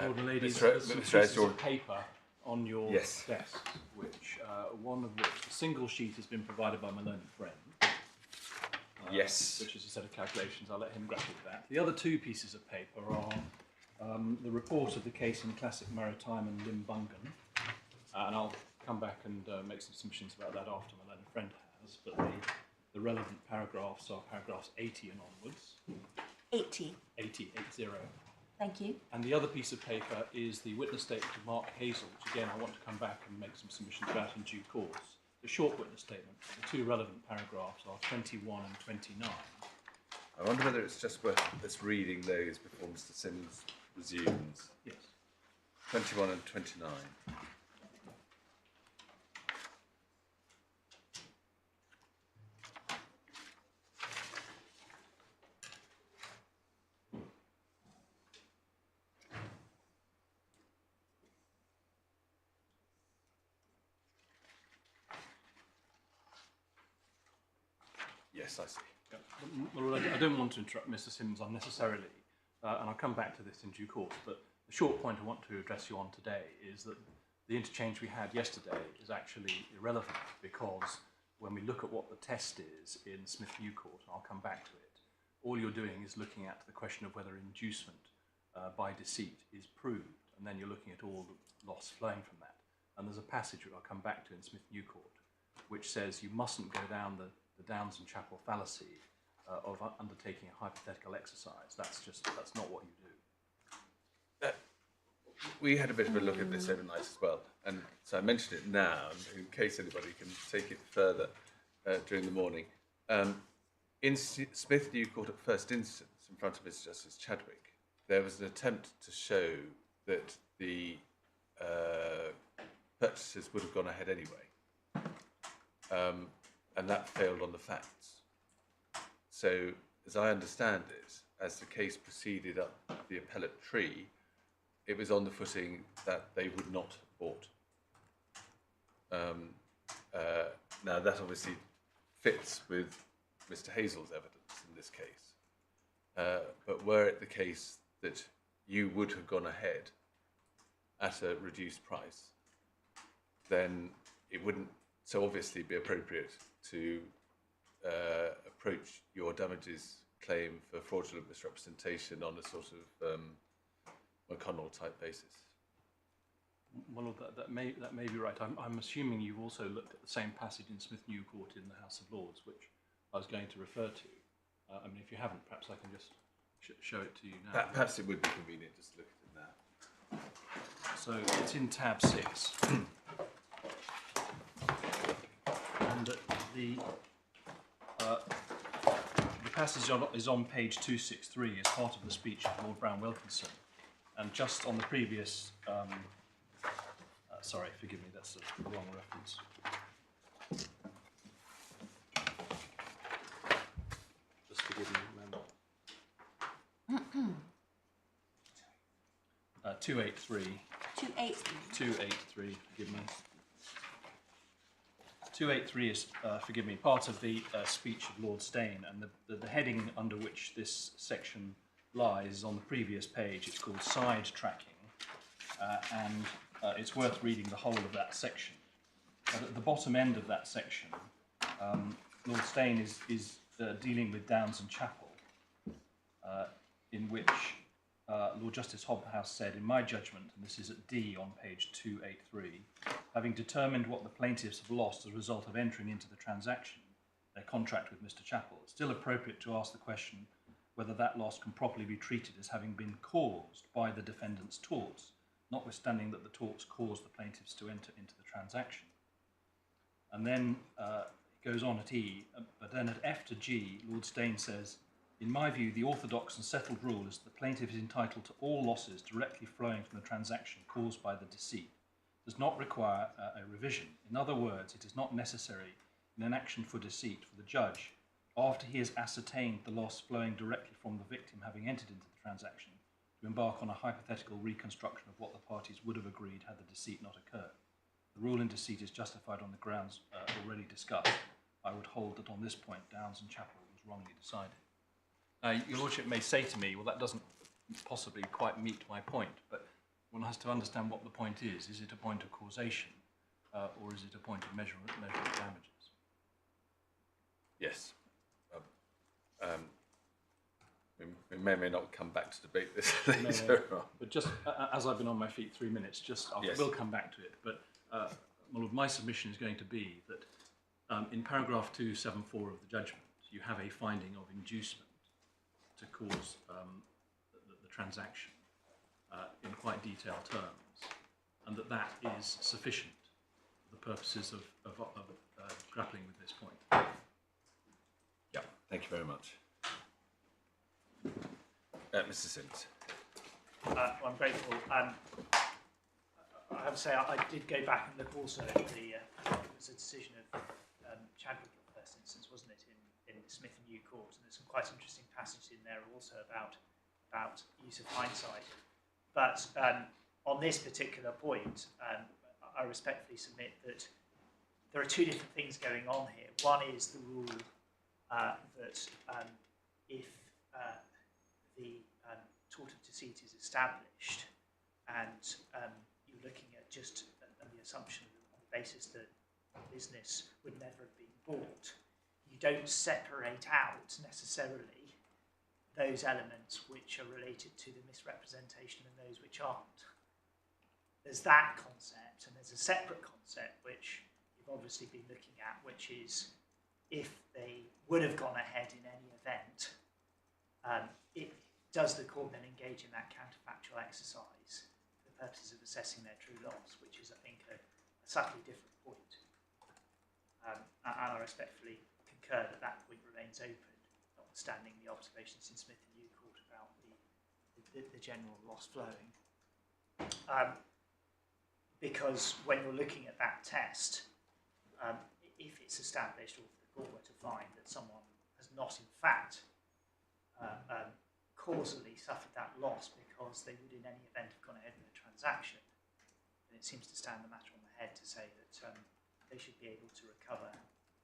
Lord and ladies, Mr. there's some Mr. pieces Ezra. of paper on your Yes. desks, which one of which, a single sheet has been provided by my learned friend. Yes. Which is a set of calculations. I'll let him grapple with that. The other two pieces of paper are the report of the case in Classic Maritime and Limbungan, and I'll come back and make some submissions about that after my learned friend has, but the relevant paragraphs are paragraphs 80 and onwards. 80. 80. Thank you. And the other piece of paper is the witness statement of Mark Hazel, which again I want to come back and make some submissions about in due course. The short witness statement, the two relevant paragraphs are 21 and 29. I wonder whether it's just worth us reading those before Mr. Sims resumes. Yes. 21 and 29. Yes, I see. Well, I don't want to interrupt Mr. Sims unnecessarily, and I'll come back to this in due course, but the short point I want to address you on today is that the interchange we had yesterday is actually irrelevant, because when we look at what the test is in Smith New Court, and I'll come back to it, all you're doing is looking at the question of whether inducement by deceit is proved, and then you're looking at all the loss flowing from that. And there's a passage which I'll come back to in Smith New Court, which says you mustn't go down the Downs and Chapel fallacy of undertaking a hypothetical exercise. That's not what you do. We had a bit of a look at this overnight as well, and so I mentioned it now, in case anybody can take it further during the morning. In Smith New Court at first instance, in front of Mr. Justice Chadwick, there was an attempt to show that the purchases would have gone ahead anyway, and that failed on the facts. So, as I understand it, as the case proceeded up the appellate tree, it was on the footing that they would not have bought. Now, that obviously fits with Mr. Hazel's evidence in this case. But were it the case that you would have gone ahead at a reduced price, then it wouldn't so obviously be appropriate to approach your damages claim for fraudulent misrepresentation on a sort of McConnell type basis. Well, that may be right. I'm assuming you've also looked at the same passage in Smith New Court in the House of Lords, which I was going to refer to. I mean, if you haven't, perhaps I can just show it to you now. Perhaps it would be convenient just to look at it now. So it's in tab 6. And the passage is on page 263 as part of the speech of Lord Brown-Wilkinson. And just on the previous... sorry, forgive me, that's the wrong reference. Just forgive me, remember. 283. 283, forgive me. 283 is, forgive me, part of the speech of Lord Steyne, and the heading under which this section lies is on the previous page. It's called Side Tracking, and it's worth reading the whole of that section. But at the bottom end of that section, Lord Steyne is dealing with Downs and Chapel, in which Lord Justice Hobhouse said, in my judgment, and this is at D on page 283, having determined what the plaintiffs have lost as a result of entering into the transaction, their contract with Mr. Chapel, it's still appropriate to ask the question whether that loss can properly be treated as having been caused by the defendant's torts, notwithstanding that the torts caused the plaintiffs to enter into the transaction. And then it goes on at E, but then at F to G, Lord Steyne says, in my view, the orthodox and settled rule is that the plaintiff is entitled to all losses directly flowing from the transaction caused by the deceit. It does not require a revision. In other words, it is not necessary in an action for deceit for the judge, after he has ascertained the loss flowing directly from the victim having entered into the transaction, to embark on a hypothetical reconstruction of what the parties would have agreed had the deceit not occurred. The rule in deceit is justified on the grounds already discussed. I would hold that on this point, Downs and Chapel was wrongly decided. Your Lordship may say to me, well, that doesn't possibly quite meet my point, but one has to understand what the point is. Is it a point of causation, or is it a point of measure of damages? Yes. We may or may not come back to debate this later on. But just as I've been on my feet 3 minutes, Yes. we'll come back to it. But my submission is going to be that in paragraph 274 of the judgment, you have a finding of inducement to cause the transaction in quite detailed terms, and that is sufficient for the purposes of grappling with this point. Yeah, thank you very much. Mr. Sims. Well, I'm grateful. I have to say, I did go back and look also at it was a decision of Chadwick in the first instance, wasn't it, in the Smith and New court, and there's some quite interesting passages in there also about use of hindsight. But on this particular point, I respectfully submit that there are two different things going on here. One is the rule that if the tort of deceit is established and you're looking at just the assumption on the basis that the business would never have been bought, you don't separate out necessarily those elements which are related to the misrepresentation and those which aren't. There's that concept, and there's a separate concept which you've obviously been looking at, which is if they would have gone ahead in any event, does the court then engage in that counterfactual exercise for the purposes of assessing their true loss, which is, I think, a subtly different point. And I respectfully concur that that point remains open, notwithstanding the observations in Smith and New court about the general loss flowing. Because when you're looking at that test, if it's established, or if the court were to find that someone has not in fact causally suffered that loss because they would in any event have gone ahead with the transaction, then it seems to stand the matter on the head to say that they should be able to recover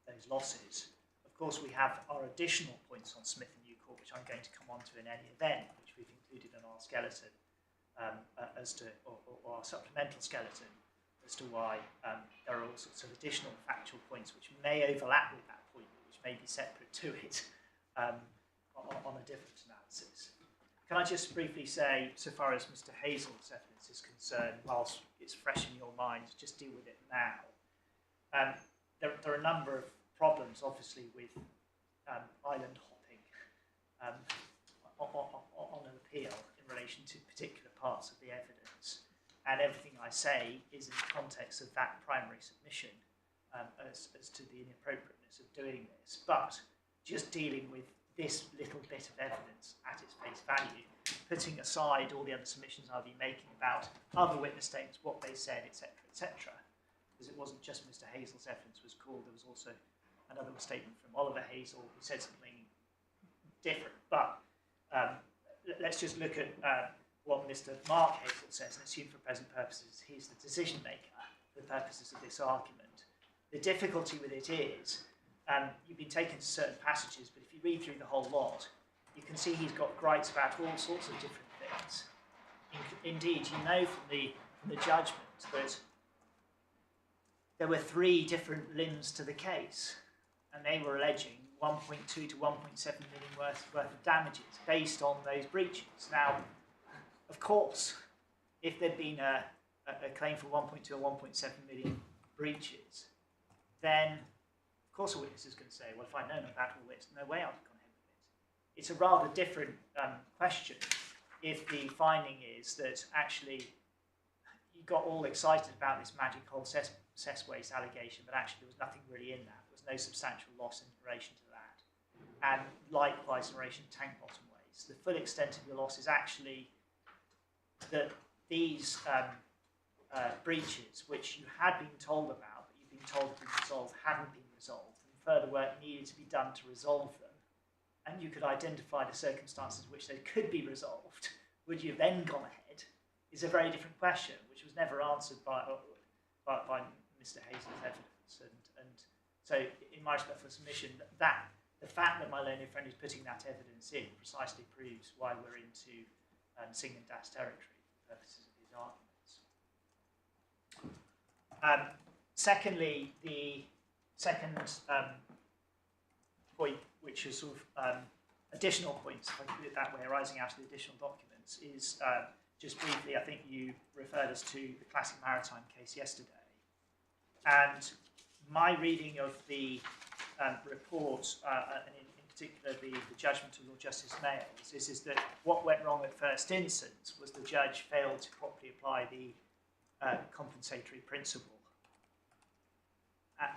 those losses. Of course, we have our additional points on Smith and New court, which I'm going to come on to in any event, which we've included in our skeleton, or our supplemental skeleton, as to why there are all sorts of additional factual points which may overlap with that point, which may be separate to it on a different analysis. Can I just briefly say, so far as Mr. Hazel's evidence is concerned, whilst it's fresh in your mind, just deal with it now. There are a number of problems, obviously, with island hopping on an appeal in relation to particular parts of the evidence. And everything I say is in the context of that primary submission as to the inappropriateness of doing this. But just dealing with this little bit of evidence at its face value, putting aside all the other submissions I'll be making about other witness statements, what they said, etc., etc., because it wasn't just Mr. Hazel's evidence was called, there was also another statement from Oliver Hazel who said something different. But let's just look at what Mr. Mark Hazel says and assume for present purposes he's the decision maker for the purposes of this argument. The difficulty with it is you've been taken to certain passages, but if you read through the whole lot, you can see he's got gripes about all sorts of different things. Indeed, you know from the judgment that there were 3 different limbs to the case, and they were alleging 1.2 to 1.7 million worth of damages based on those breaches. Now, of course, if there'd been a claim for 1.2 or 1.7 million breaches, then of course a witness is going to say, well, if I'd known about all this, no way I'd have gone ahead with it. It's a rather different question if the finding is that actually you got all excited about this magic hole cess waste allegation, but actually there was nothing really in that. There was no substantial loss in relation to that. And likewise in relation to tank bottom waste. The full extent of your loss is actually that these breaches, which you had been told about, but you've been told have been resolved, hadn't been resolved, and further work needed to be done to resolve them, and you could identify the circumstances in which they could be resolved, would you have then gone ahead, is a very different question, which was never answered by Mr. Hazel's evidence. And so, in my respectful submission, that the fact that my learned friend is putting that evidence in precisely proves why we're into sing and dash territory for purposes of his arguments. Secondly, the second point, which is sort of additional points, if I can put it that way, arising out of the additional documents, is just briefly, I think you referred us to the classic maritime case yesterday. And my reading of the report, and in particular the judgment of Lord Justice Mayles, is that what went wrong at first instance was the judge failed to properly apply the compensatory principle.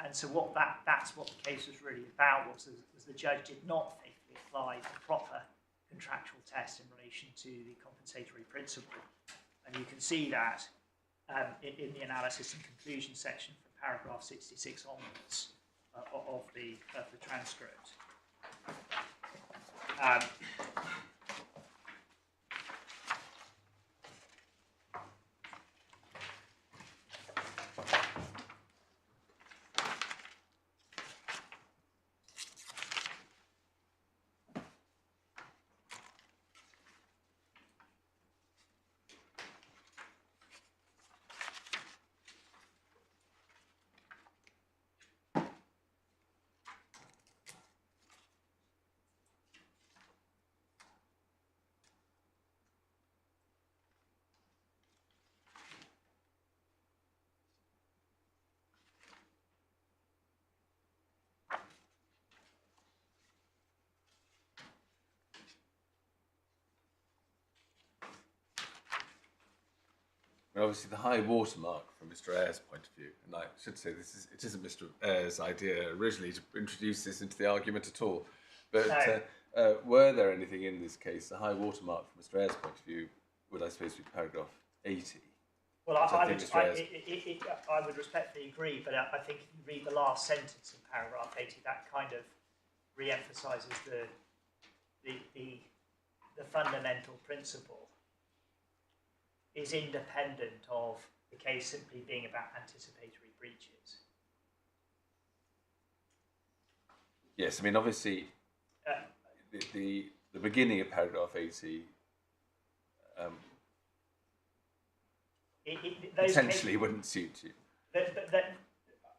And so that's what the case was really about, was the judge did not faithfully apply the proper contractual test in relation to the compensatory principle. And you can see that in the analysis and conclusion section from paragraph 66 onwards of the transcript. And obviously, the high watermark from Mr. Ayres' point of view, and I should say it isn't Mr. Ayres' idea originally to introduce this into the argument at all, but No. were there anything in this case, the high watermark from Mr. Ayres' point of view, would I suppose be paragraph 80? Well, I would respectfully agree, but I think if you read the last sentence in paragraph 80, that kind of re-emphasises the fundamental principle is independent of the case simply being about anticipatory breaches. Yes, I mean, obviously, the beginning of paragraph 80 potentially wouldn't suit you.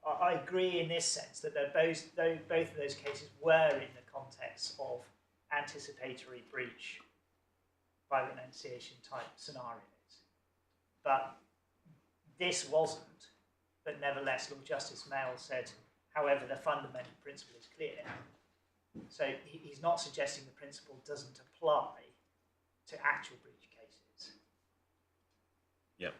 I agree in this sense that both of those cases were in the context of anticipatory breach by renunciation type scenarios. But this wasn't. But nevertheless, Lord Justice Mayles said, however, the fundamental principle is clear. So he's not suggesting the principle doesn't apply to actual breach cases. Yep.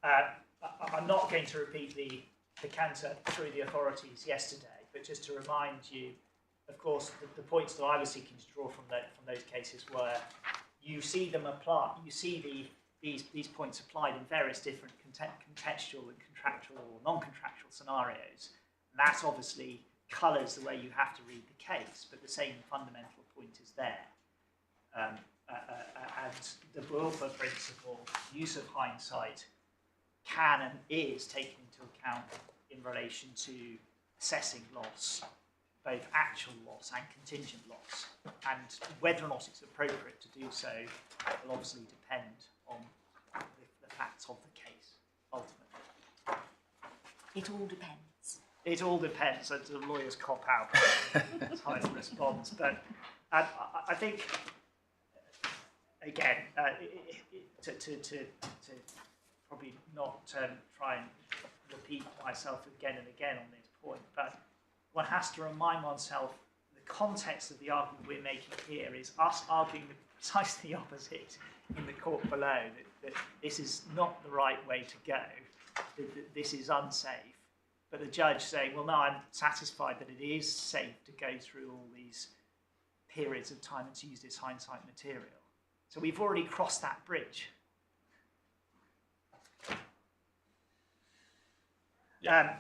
I'm not going to repeat the canter through the authorities yesterday, but just to remind you, of course, the points that I was seeking to draw from those cases were you see them apply, you see these points applied in various different contextual and contractual or non-contractual scenarios. And that obviously colours the way you have to read the case, but the same fundamental point is there. And the Whipple principle, use of hindsight, can and is taken into account in relation to assessing loss, both actual loss and contingent loss. And whether or not it's appropriate to do so will obviously depend on the facts of the case, ultimately. It all depends. It all depends. It's a lawyer's cop-out type response. But I think, again, to probably not try and repeat myself again and again on this point, but one has to remind oneself the context of the argument we're making here is us arguing precisely the opposite in the court below, that this is not the right way to go, that this is unsafe, but the judge saying, well, no, I'm satisfied that it is safe to go through all these periods of time and to use this hindsight material. So we've already crossed that bridge. Yeah.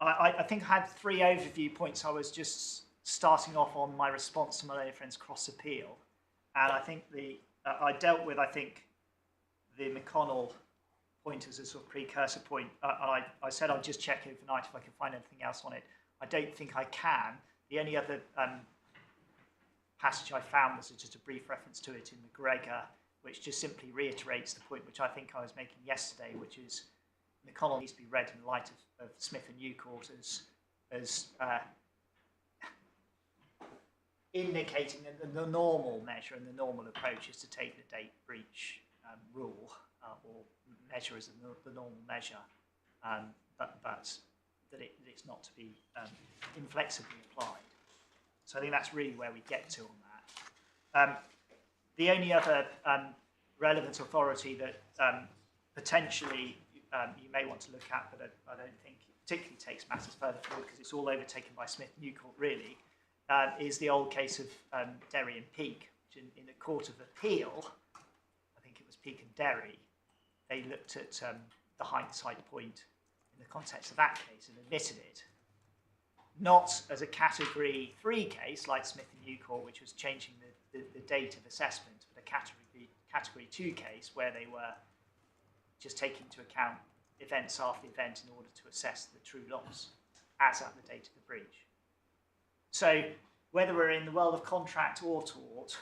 I think I had 3 overview points. I was just starting off on my response to my lawyer friend's cross appeal, and I think I dealt with the McConnell point as a sort of precursor point. I said I'd just check overnight if I can find anything else on it. I don't think I can. The only other passage I found was just a brief reference to it in McGregor, which just simply reiterates the point which I think I was making yesterday, which is McConnell needs to be read in light of Smith and Newcourt as indicating that the normal measure and the normal approach is to take the date breach rule or measure as the normal measure, but that it's not to be inflexibly applied. So I think that's really where we get to on that. The only other relevant authority that potentially you may want to look at, but I don't think it particularly takes matters further forward because it's all overtaken by Smith and Newcourt really, is the old case of Derry and Peake, which in the Court of Appeal, I think it was Peake and Derry, they looked at the hindsight point in the context of that case and admitted it. Not as a Category 3 case like Smith and Newcourt, which was changing the date of assessment, but a Category 2 case where they were just taking into account events after the event in order to assess the true loss as at the date of the breach. So whether we're in the world of contract or tort,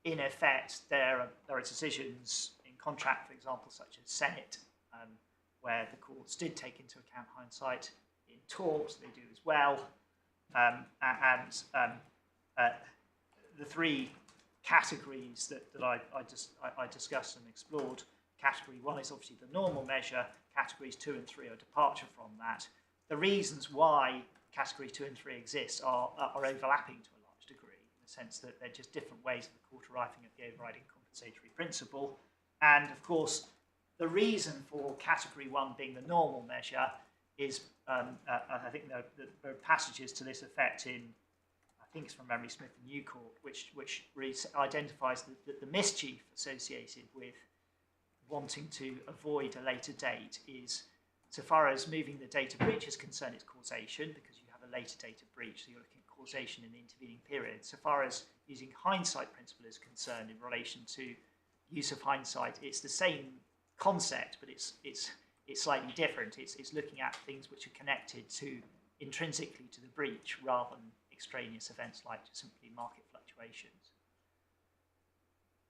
in effect, there are decisions in contract, for example, such as Senate, where the courts did take into account hindsight. In tort, they do as well. The three categories that I discussed and explored, Category 1 is obviously the normal measure, Categories 2 and 3 are departure from that. The reasons why Category 2 and 3 exist are overlapping to a large degree, in the sense that they're just different ways of the court arriving at the overriding compensatory principle. And of course, the reason for Category 1 being the normal measure is, I think there are passages to this effect in, I think it's from memory, Smith and Newcourt, which really identifies that the mischief associated with wanting to avoid a later date is, so far as moving the date of breach is concerned, it's causation, because you have a later date of breach, so you're looking at causation in the intervening period. So far as using hindsight principle is concerned in relation to use of hindsight, it's the same concept, but it's slightly different. It's looking at things which are connected to intrinsically to the breach rather than extraneous events like just simply market fluctuations.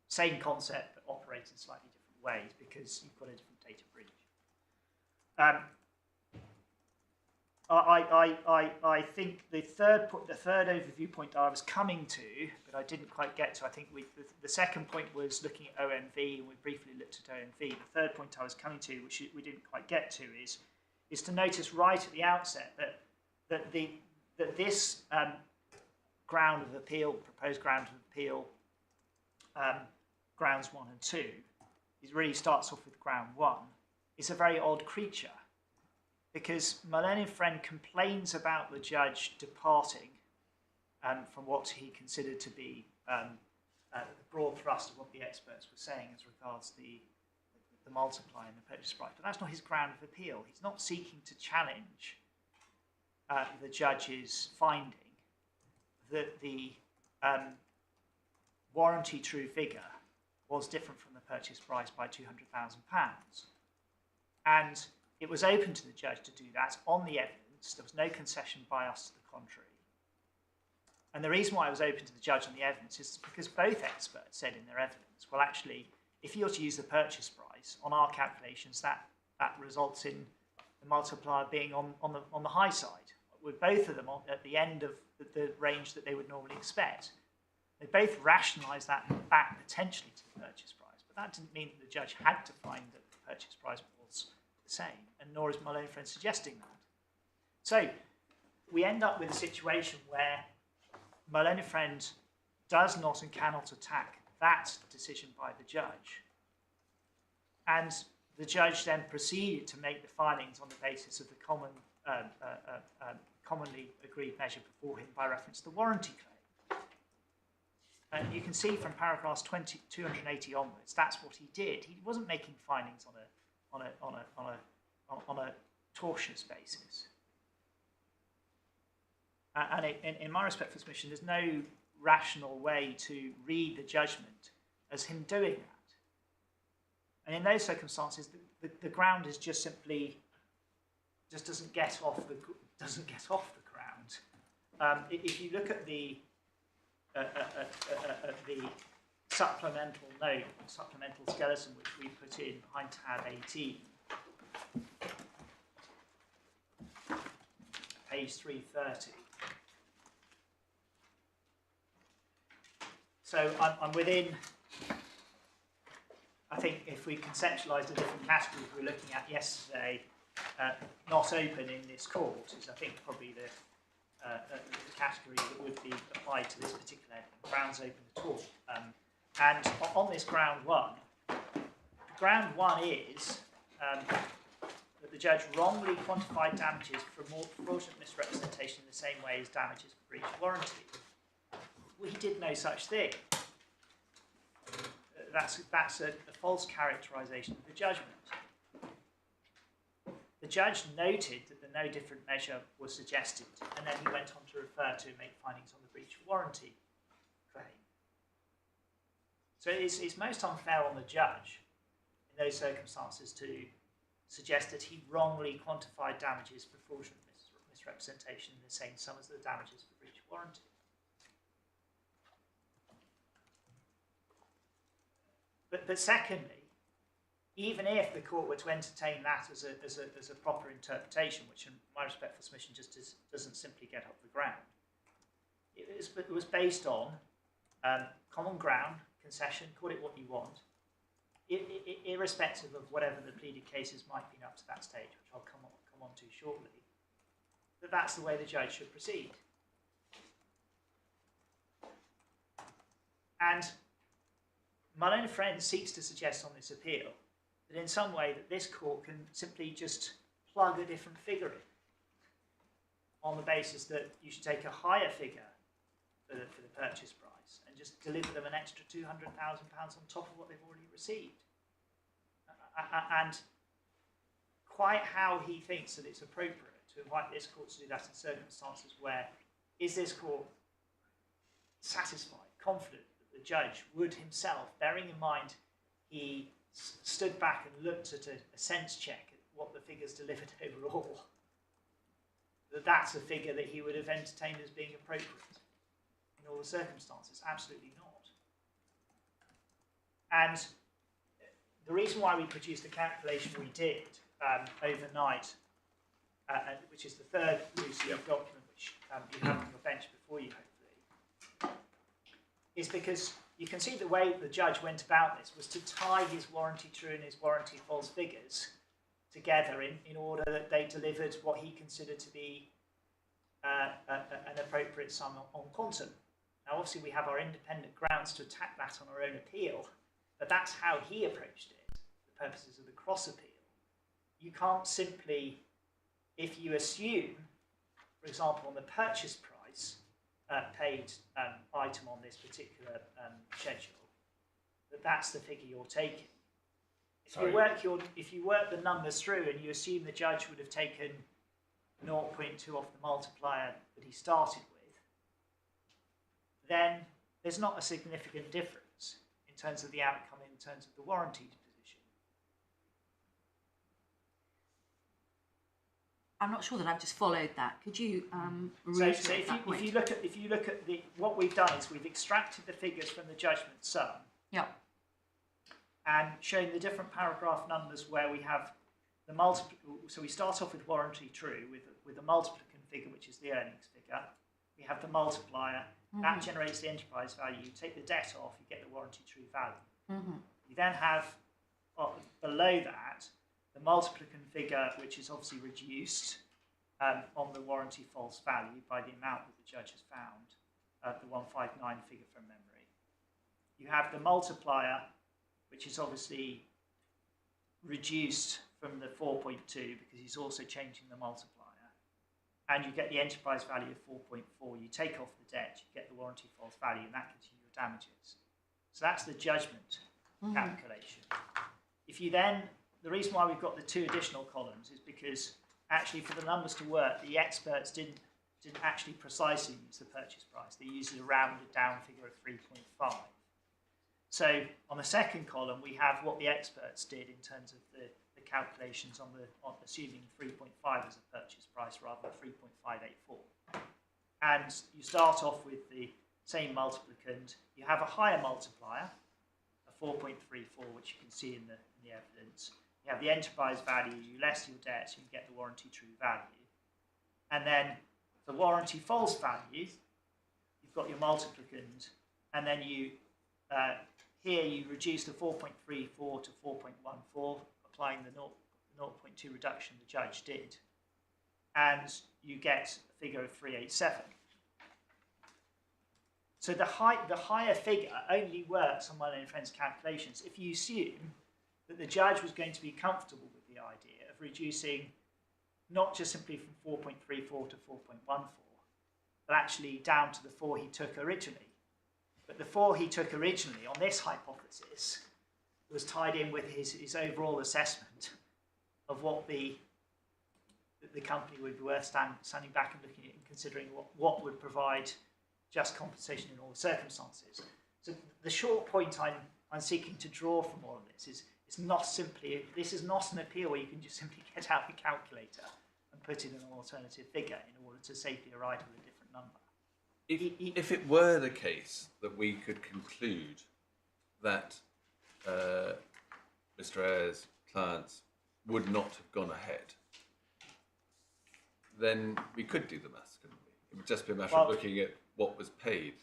Same concept, but operates in slightly different ways because you've got a different date of breach. I think the third overview point that I was coming to, but I didn't quite get to, I think the second point was looking at OMV, and we briefly looked at OMV. The third point I was coming to, which we didn't quite get to, is to notice right at the outset that this ground of appeal, proposed ground of appeal, grounds 1 and 2, it really starts off with ground 1. It's a very odd creature, because my learned friend complains about the judge departing from what he considered to be the broad thrust of what the experts were saying as regards the multiplier and the purchase price. But that's not his ground of appeal. He's not seeking to challenge the judge's finding that the warranty true figure was different from the purchase price by £200,000. And it was open to the judge to do that on the evidence. There was no concession by us to the contrary. And the reason why it was open to the judge on the evidence is because both experts said in their evidence, well, actually, if you were to use the purchase price, on our calculations, that results in the multiplier being on the high side, with both of them at the end of the range that they would normally expect. They both rationalised that back potentially to the purchase price, but that didn't mean that the judge had to find that the purchase price was the same, and nor is my learned friend suggesting that. So we end up with a situation where my learned friend does not and cannot attack that decision by the judge, and the judge then proceeded to make the findings on the basis of the commonly agreed measure before him by reference to the warranty claim. And you can see from paragraphs 280 onwards, that's what he did. He wasn't making findings on a tortious basis. And in my respect for submission, there's no rational way to read the judgment as him doing that. And in those circumstances, the ground is just simply doesn't get off the ground. If you look at the the supplemental note, supplemental skeleton, which we put in behind tab 18, page 330. So I'm within, I think if we conceptualise the different categories we were looking at yesterday, not open in this court is, I think, probably the category that would be applied to this particular grounds open at all. And on this ground one is that the judge wrongly quantified damages for fraudulent misrepresentation in the same way as damages for breach of warranty. We did no such thing. That's a false characterisation of the judgment. The judge noted that the no different measure was suggested, and then he went on to refer to and make findings on the breach of warranty claim. So it's most unfair on the judge in those circumstances to suggest that he wrongly quantified damages for fraudulent misrepresentation in the same sum as the damages for breach of warranty. But secondly, even if the court were to entertain that as a proper interpretation, which in my respectful submission just doesn't simply get off the ground, it was based on common ground, concession, call it what you want, irrespective of whatever the pleaded cases might be up to that stage, which I'll come on to shortly, that's the way the judge should proceed. And my own friend seeks to suggest on this appeal that in some way that this court can simply just plug a different figure in on the basis that you should take a higher figure for the purchase price and just deliver them an extra £200,000 on top of what they've already received. And quite how he thinks that it's appropriate to invite this court to do that in circumstances where is this court satisfied, confident that the judge would himself, bearing in mind he stood back and looked at a sense check at what the figures delivered overall, that's a figure that he would have entertained as being appropriate in all the circumstances? Absolutely not. And the reason why we produced the calculation we did overnight, which is the third loose leaf document which you have on your bench before you, hopefully, is because you can see the way the judge went about this was to tie his warranty true and his warranty false figures together in order that they delivered what he considered to be an appropriate sum on quantum. Now, obviously, we have our independent grounds to attack that on our own appeal, but that's how he approached it, for the purposes of the cross appeal. You can't simply, if you assume, for example, on the purchase price paid item on this particular schedule, that's the figure you're taking. If you work the numbers through and you assume the judge would have taken 0.2 off the multiplier that he started with, then there's not a significant difference in terms of the outcome in terms of the warranty position. I'm not sure that I've just followed that. Could you so if you look at what we've done is we've extracted the figures from the judgment sum. Yeah. And shown the different paragraph numbers where we have the multiple. So we start off with warranty true with a multiplicand figure, which is the earnings figure. We have the multiplier. That generates the enterprise value. You take the debt off, you get the warranty true value. You then have below that the multiplicand figure, which is obviously reduced on the warranty false value by the amount that the judge has found, the 159 figure from memory. You have the multiplier, which is obviously reduced from the 4.2 because he's also changing the multiplier. And you get the enterprise value of 4.4. You take off the debt, you get the warranty false value, and that gives you your damages. So that's the judgment calculation. If you then, the reason why we've got the two additional columns is because actually for the numbers to work, the experts didn't actually precisely use the purchase price. They used a rounded down figure of 3.5. So on the second column, we have what the experts did in terms of the calculations on assuming 3.5 as a purchase price rather than 3.584. And you start off with the same multiplicand. You have a higher multiplier, a 4.34, which you can see in the evidence. You have the enterprise value, you less your debt, you get the warranty true value. And then the warranty false value, you've got your multiplicand, and then you here you reduce the 4.34 to 4.14, applying the 0.2 reduction the judge did, and you get a figure of 387. So the higher figure only works on my own friend's calculations if you assume that the judge was going to be comfortable with the idea of reducing not just simply from 4.34 to 4.14, but actually down to the 4 he took originally. But the 4 he took originally on this hypothesis was tied in with his overall assessment of what the company would be worth standing back and looking at and considering what would provide just compensation in all the circumstances. So the short point I'm seeking to draw from all of this is this is not an appeal where you can just simply get out the calculator and put in an alternative figure in order to safely arrive at a different number. If it were the case that we could conclude that Mr. Ayer's clients would not have gone ahead, then we could do the maths, couldn't we? It would just be a matter of looking at what was paid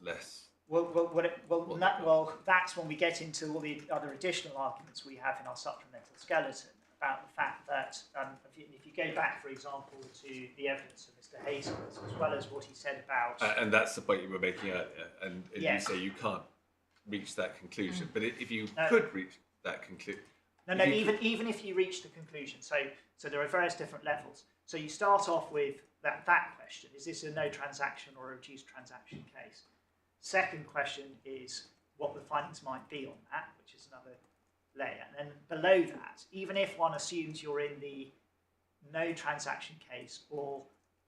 less. That's when we get into all the other additional arguments we have in our supplemental skeleton about the fact that if you go back, for example, to the evidence of Mr. Hazels, as well as what he said about... and that's the point you were making earlier, and yes. You say you can't reach that conclusion. But if you could reach that conclusion... Even if you reach the conclusion, so there are various different levels. So you start off with that question, is this a no transaction or a reduced transaction case? Second question is what the findings might be on that, which is another layer. And then below that, even if one assumes you're in the no transaction case or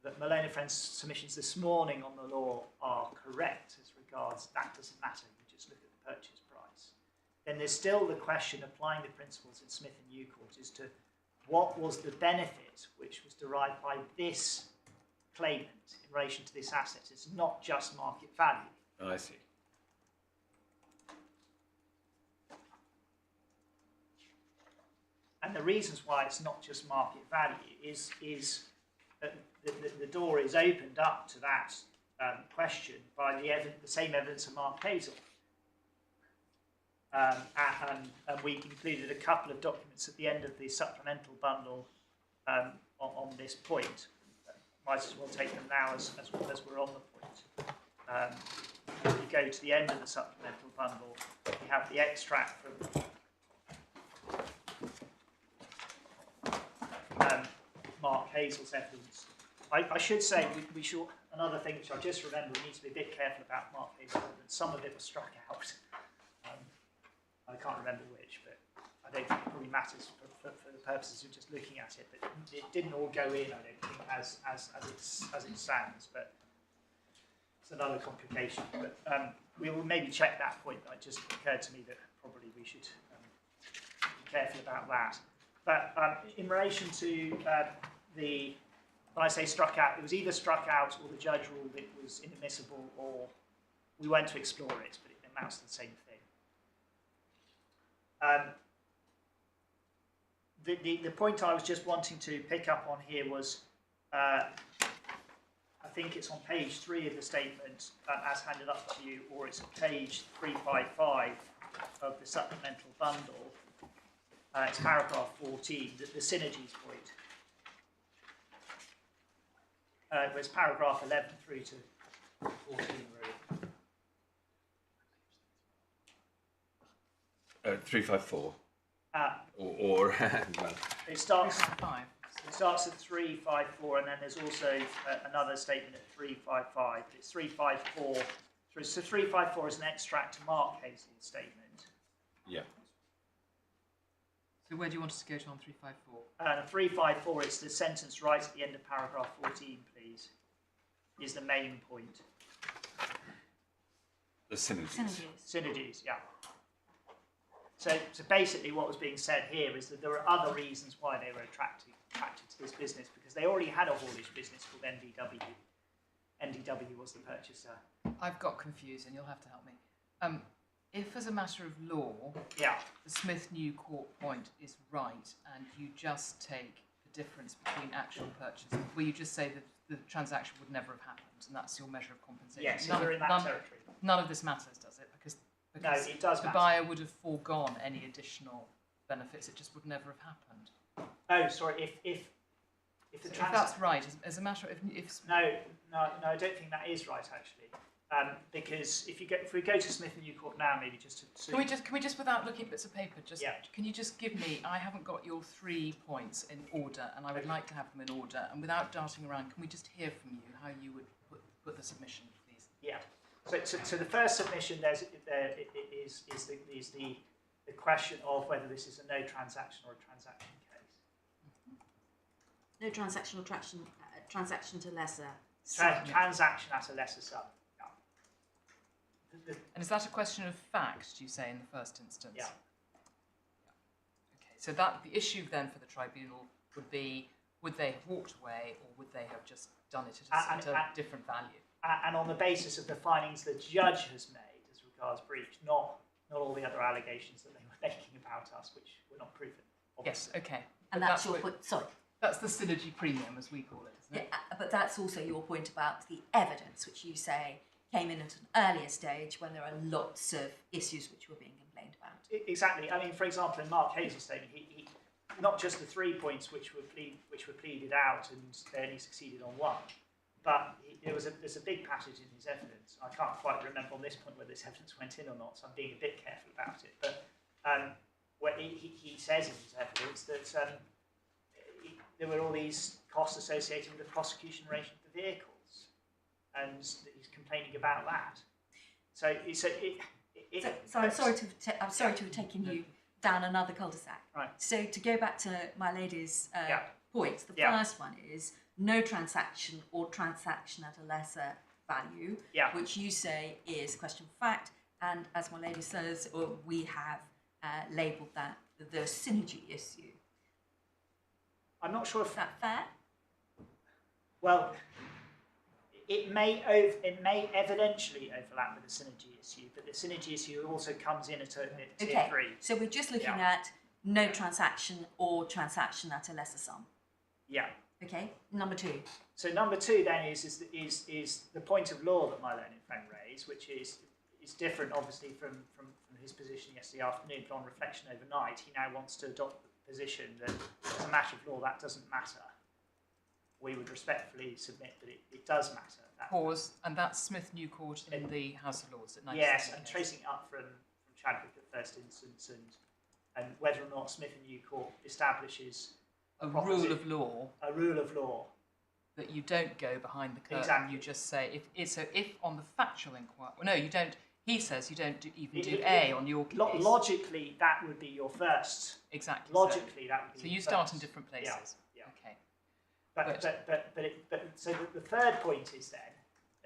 that Malone and Friends' submissions this morning on the law are correct as regards that doesn't matter, you just look at the purchase price, then there's still the question applying the principles in Smith and Newcourt as to what was the benefit which was derived by this claimant in relation to this asset. It's not just market value. Oh, I see. And the reasons why it's not just market value is that the door is opened up to that question by the same evidence of Mark Hazel. And we included a couple of documents at the end of the supplemental bundle on this point. Might as well take them now as we're on the point. If you go to the end of the supplemental bundle, we have the extract from Mark Hazel's evidence. I should say, we should, another thing which I just remember, we need to be a bit careful about Mark Hazel's evidence. Some of it was struck out. I can't remember which, but I don't think it probably matters for the purposes of just looking at it. But it didn't all go in, I don't think, as it stands. But it's another complication. But we will maybe check that point. It just occurred to me that probably we should be careful about that. But in relation to when I say struck out, it was either struck out or the judge ruled it was inadmissible, or we went to explore it, but it amounts to the same thing. The point I was just wanting to pick up on here was, I think it's on page 3 of the statement as handed up to you, or it's at page 355 of the supplemental bundle. It's paragraph 14, the synergies point. It was paragraph 11 through to 14, really. 354. It starts at 354, and then there's also another statement at 355. It's 354. So 354 is an extract to Mark Hazel's statement. Yeah. So where do you want us to go to on 354? 354, it's the sentence right at the end of paragraph 14, please, is the main point. The synergies. Synergies, yeah. So basically what was being said here is that there are other reasons why they were attracted to this business, because they already had a haulage business called MDW. MDW was the purchaser. I've got confused, and you'll have to help me. If, as a matter of law, Yeah. the Smith-New Court point is right, and you just take the difference between actual purchase, where you just say that the transaction would never have happened, and that's your measure of compensation. Yes, if we're in that territory. None of this matters, does it? Because No, it does the matter. buyer would have foregone any additional benefits. It just would never have happened. Oh, sorry. If the If that's right, as a matter of No, I don't think that is right actually. Because if we go to Smith and New Court now, maybe just to can we just without looking at bits of paper, Yeah. can you just give me? I haven't got your 3 points in order, and I would like to have them in order. And without darting around, can we just hear from you how you would put the submission, please? Yeah. So the first submission is the question of whether this is a no transaction or a transaction case. No transaction or transaction to lesser. Transaction at a lesser sum. Yeah. And is that a question of fact, do you say, in the first instance? Yeah. Okay, so that the issue then for the tribunal would be, would they have walked away, or would they have just done it at a different value? And on the basis of the findings the judge has made as regards breach, not all the other allegations that they were making about us, which were not proven. Obviously. Yes, okay. And But that's your point. Sorry. That's the synergy premium, as we call it, isn't it? Yeah, but that's also your point about the evidence, which you say came in at an earlier stage when there are lots of issues which were being complained about. Exactly. I mean, for example, in Mark Hayes' statement, he not just the 3 points which were pleaded out, and they only succeeded on 1, but there's a big passage in his evidence. I can't quite remember on this point whether this evidence went in or not, so I'm being a bit careful about it. But where he says in his evidence that there were all these costs associated with the prosecution rate of the vehicles, and he's complaining about that. So I'm sorry to have taken you down another cul-de-sac. Right. So to go back to my lady's points, the Yeah. first one is no transaction or transaction at a lesser value, Yeah. which you say is a question of fact, and as my lady says, we have labelled that the synergy issue. I'm not sure if Is that fair? well, it may evidentially overlap with the synergy issue, but the synergy issue also comes in at tier 3. So we're just looking Yeah. at no transaction or transaction at a lesser sum. Yeah. Okay. Number 2. So number 2 then is the point of law that my learned friend raised, which is different obviously from his position yesterday afternoon, but on reflection overnight, he now wants to adopt the position that as a matter of law that doesn't matter. We would respectfully submit that it does matter. Pause, and that's Smith-New Court in the House of Lords at 1978. Yes, and tracing it up from Chadwick at first instance, and whether or not Smith and New Court establishes a rule of law. A rule of law. That you don't go behind the curtain. Exactly. You just say if on the factual inquiry. Well, no, you don't. He says you don't do A on your case. Logically, that would be your first. Exactly. Logically, that would be. So you your start first. in different places. Yeah. Okay. But so the third point is then,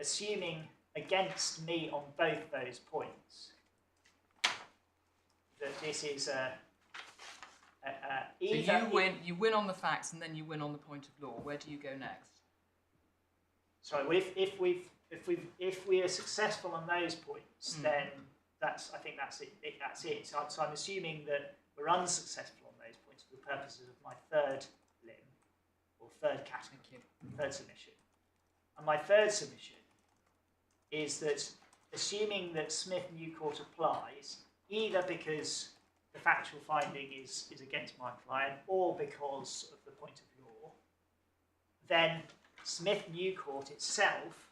assuming against me on both those points, that this is either. So you win on the facts, and then you win on the point of law. Where do you go next? Sorry, well, if we are successful on those points, then I think that's it. So I'm assuming that we're unsuccessful on those points for the purposes of my third limb or third category, third submission. And my third submission is that assuming that Smith New Court applies, either because the factual finding is against my client or because of the point of law, then Smith New Court itself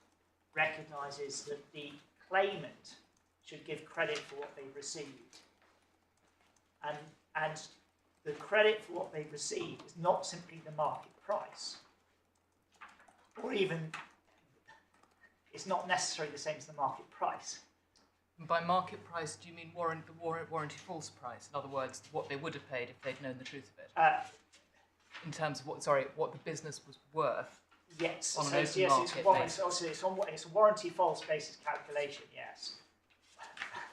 recognises that the claimant should give credit for what they've received. And the credit for what they've received is not simply the market price, or even, it's not necessarily the same as the market price. And by market price, do you mean warranty false price? In other words, what they would have paid if they'd known the truth of it? In terms of what the business was worth? Yes. On an open market basis. It's a warranty false basis calculation, yes.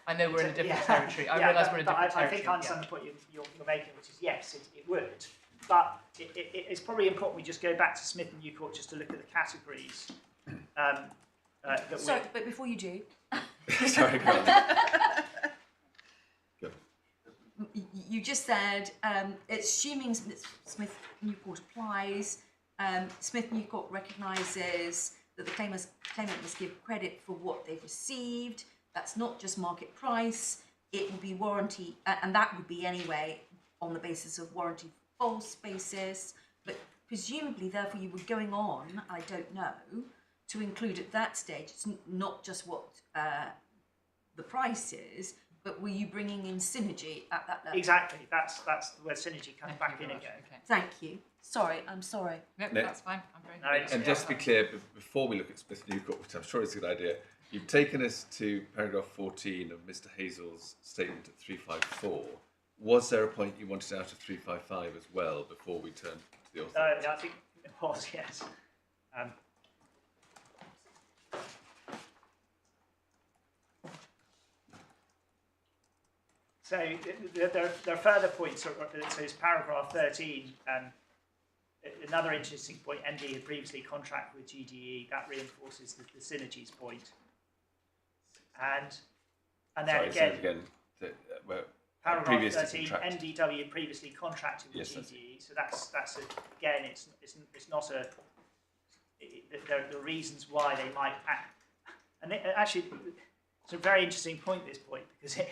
I know we're in a different territory. I realise we're in a different territory. I think I understand the point you're making, which is yes, it would. But it's probably important we just go back to Smith and New Court just to look at the categories that So, but before you do, Sorry, go on. Go. you just said assuming Smith Newcourt applies, Smith Newcourt recognises that the claimant must give credit for what they've received. That's not just market price. It will be warranty, and that would be anyway on the basis of warranty false basis. But presumably, therefore, you were going on, I don't know, to include at that stage, it's not just what the price is, but were you bringing in synergy at that level? Exactly. That's where synergy comes back in again. Okay. Thank you. Sorry, I'm sorry. No, No. that's fine. I'm very No, happy. And just to be clear, before we look at Smith Newcourt, which I'm sure is a good idea, you've taken us to paragraph 14 of Mr. Hazel's statement at 354. Was there a point you wanted out of 355 as well before we turn to the authority? I think it was, yes. So there are further points. So it's paragraph 13. Another interesting point, MD had previously contracted with GDE. That reinforces the synergies point. And then Sorry, again, say it again. paragraph Previously 13, contracted. MDW previously contracted with Yes, that's GDE. So that's again, it's not a. There are the reasons why they might act, and actually, it's a very interesting point. This point because it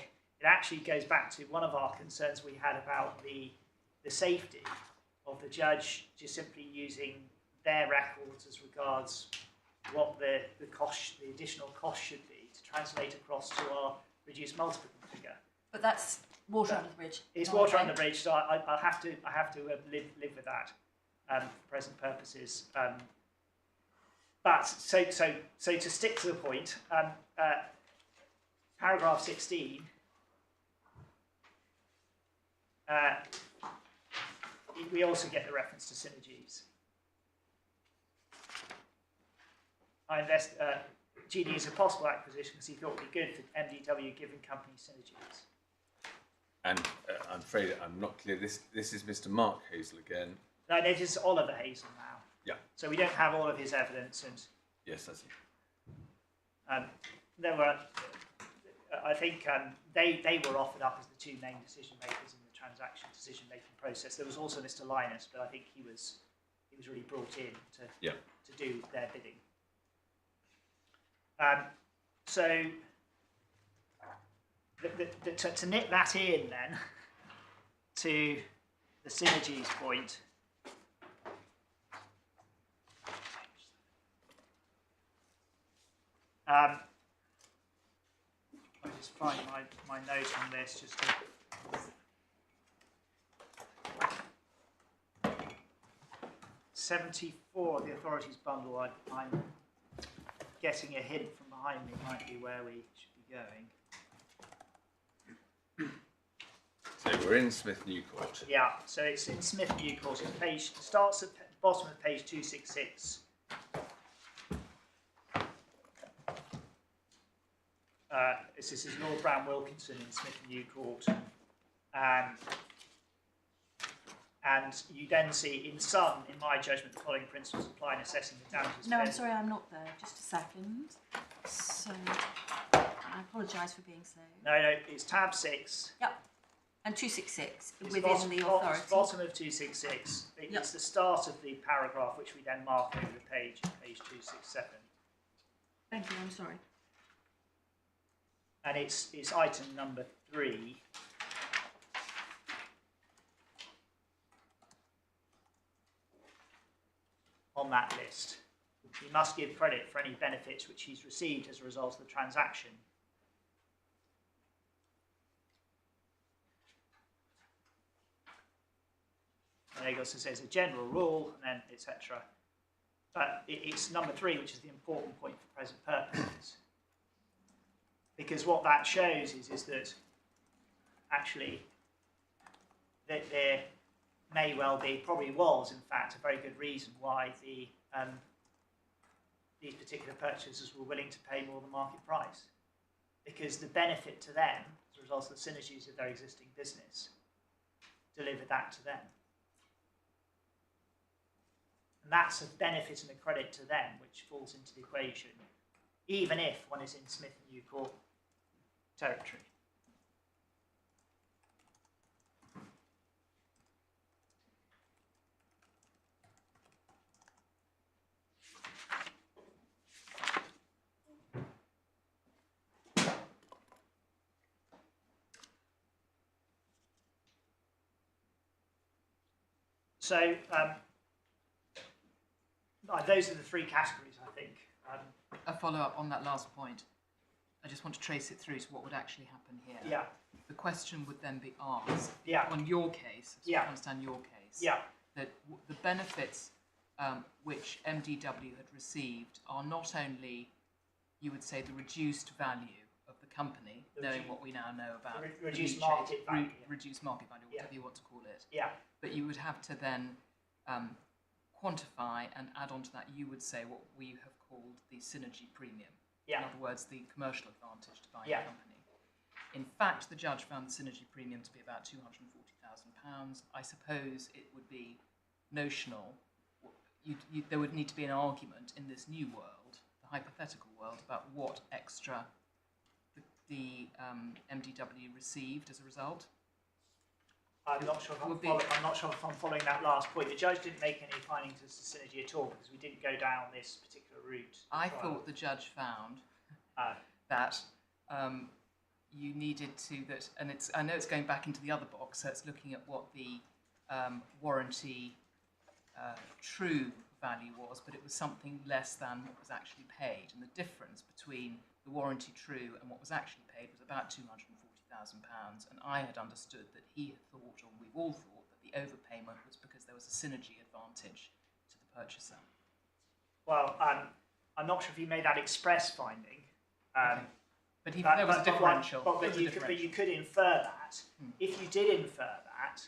actually goes back to one of our concerns we had about the safety of the judge just simply using their records as regards what the additional cost should be to translate across to our reduced multiple figure. But that's water under the bridge. It's not water okay. under the bridge, so I have to live with that for present purposes. But so to stick to the point, paragraph 16. We also get the reference to synergies. GD is a possible acquisition because he thought it would be good for MDW given company synergies. And I'm afraid I'm not clear. This is Mr. Mark Hazel again. No, it is Oliver Hazel now. Yeah. So we don't have all of his evidence, and Yes, that's it. there were. I think they were offered up as the two main decision makers in the transaction decision making process. There was also Mr. Linus, but I think he was really brought in to do their bidding. So to knit that in then to the synergies point. I just find my note on this just to. '74, the authorities bundle. I'm getting a hint from behind me might be where we should be going. So we're in Smith Newcourt. Yeah, so it's in Smith Newcourt. It starts at the bottom of page 266. This is Lord Brown Wilkinson in Smith Newcourt. And you then see in my judgment, the following principles apply in assessing the damages. No, I'm sorry, I'm not there. Just a second. So, I apologise for being slow. No, it's tab 6. Yep. And 266 It's within the authority. Bottom of 266. It's the start of the paragraph which we then mark over the page 267. Thank you, I'm sorry. And it's item number 3. On that list. He must give credit for any benefits which he's received as a result of the transaction. And it also says a general rule, and then etc. But it's number 3, which is the important point for present purposes. Because what that shows is that actually that there may well be, probably was in fact, a very good reason why these particular purchasers were willing to pay more than market price. Because the benefit to them, as a result of the synergies of their existing business, delivered that to them. And that's a benefit and a credit to them, which falls into the equation, even if one is in Smith and Newport territory. So those are the three categories, I think. A follow-up on that last point. I just want to trace it through to what would actually happen here. Yeah. The question would then be asked, Yeah. on your case, so Yeah. I understand your case, Yeah. that the benefits which MDW had received are not only, you would say, the reduced value of the company, knowing what we now know about reduced leachate, market value. reduced market value, Yeah. whatever you want to call it. Yeah. But you would have to then quantify and add on to that, you would say, what we have called the synergy premium. Yeah. In other words, the commercial advantage to buying Yeah. a company. In fact, the judge found the synergy premium to be about £240,000. I suppose it would be notional. There would need to be an argument in this new world, the hypothetical world, about what extra the MDW received as a result. I'm not sure if I'm following that last point. The judge didn't make any findings as to synergy at all because we didn't go down this particular route. I thought the judge found that you needed to and I know it's going back into the other box, so it's looking at what the warranty true value was, but it was something less than what was actually paid, and the difference between the warranty true and what was actually paid was about £240,000, and I had understood that he had thought, or we've all thought, that the overpayment was because there was a synergy advantage to the purchaser. Well, I'm not sure if he made that express finding. Okay. But there was a differential. But you could infer that. If you did infer that,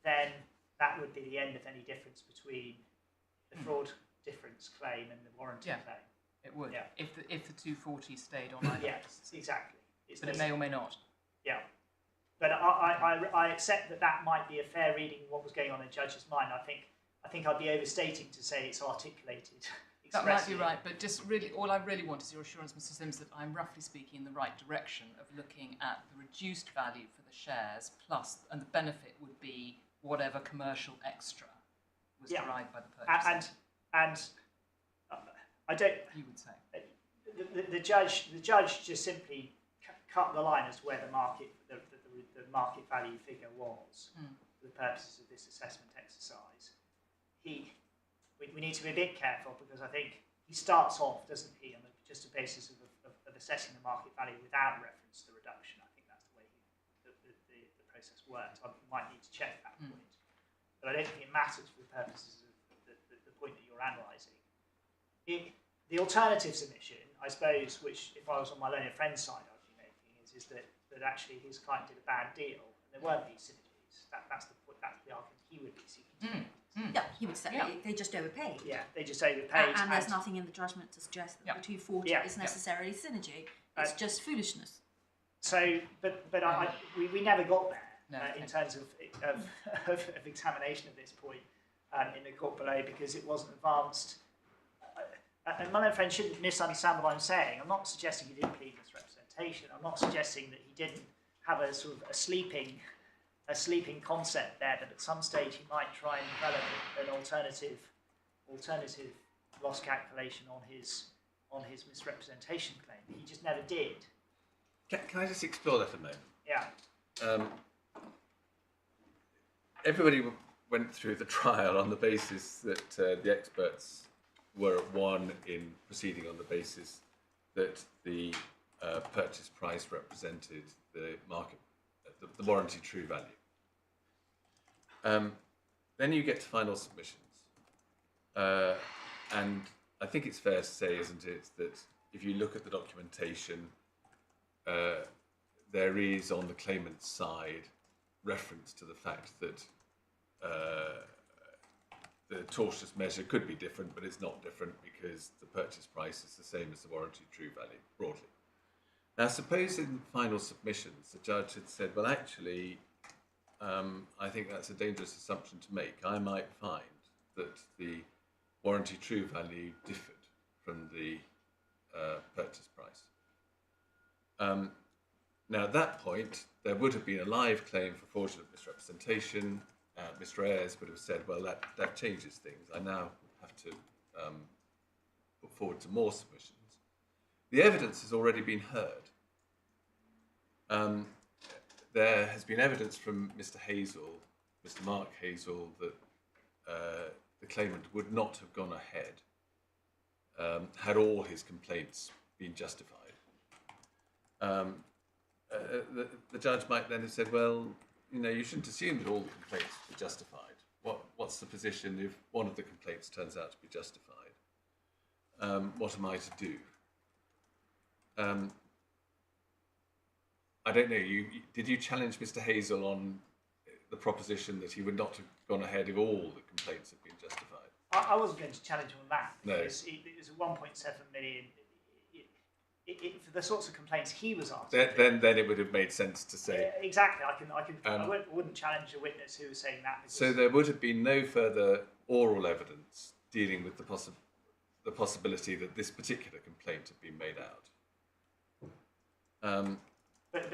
then that would be the end of any difference between the fraud difference claim and the warranty claim. It would. Yeah. If the 240 stayed on either. Yes, exactly. But it may or may not. Yeah. But I accept that might be a fair reading of what was going on in the judge's mind. I think I'd be overstating to say it's articulated. That might be right, but just really, all I really want is your assurance, Mr. Sims, that I'm roughly speaking in the right direction of looking at the reduced value for the shares plus, and the benefit would be whatever commercial extra was derived by the purchaser. And I don't. You would say the judge just simply cut the line as to where the market value figure was for the purposes of this assessment exercise. We need to be a bit careful because I think he starts off, doesn't he, on just a basis of assessing the market value without reference to the reduction. I think that's the way the process worked. I might need to check that point, but I don't think it matters for the purposes of the point that you're analysing. The alternative submission, I suppose, which if I was on my learned friend's side, I'd be making is that actually his client did a bad deal and there weren't these synergies. That's the point. That's the argument he would be seeking. Yeah, he would say they just overpaid. Yeah, they just overpaid. And there's nothing in the judgment to suggest that the 240 is necessarily synergy. It's just foolishness. So, but we never got there in terms of examination at this point in the court below because it wasn't advanced. And my friend shouldn't misunderstand what I'm saying. I'm not suggesting he didn't plead misrepresentation. I'm not suggesting that he didn't have a sort of a sleeping concept there, that at some stage he might try and develop an alternative loss calculation on his misrepresentation claim. He just never did. Can I just explore that a moment? Yeah. Everybody went through the trial on the basis that the experts were at one in proceeding on the basis that the purchase price represented the market, the warranty true value. Then you get to final submissions. And I think it's fair to say, isn't it, that if you look at the documentation, there is on the claimant's side reference to the fact that the tortious measure could be different, but it's not different because the purchase price is the same as the warranty true value, broadly. Now, suppose in final submissions the judge had said, well, actually, I think that's a dangerous assumption to make. I might find that the warranty true value differed from the purchase price. Now, at that point, there would have been a live claim for fraudulent misrepresentation. Mr. Ayres would have said, well, that changes things. I now have to put forward some more submissions. The evidence has already been heard. There has been evidence from Mr. Hazel, Mr. Mark Hazel, that the claimant would not have gone ahead had all his complaints been justified. The judge might then have said, well, you shouldn't assume that all the complaints were justified. What's the position if one of the complaints turns out to be justified? What am I to do? I don't know. Did you challenge Mr. Hazel on the proposition that he would not have gone ahead if all the complaints had been justified? I wasn't going to challenge him on that, because No. it was a 1.7 million. For the sorts of complaints he was asking, Then it would have made sense to say. Exactly. I wouldn't challenge a witness who was saying that. So there would have been no further oral evidence dealing with the possibility that this particular complaint had been made out. But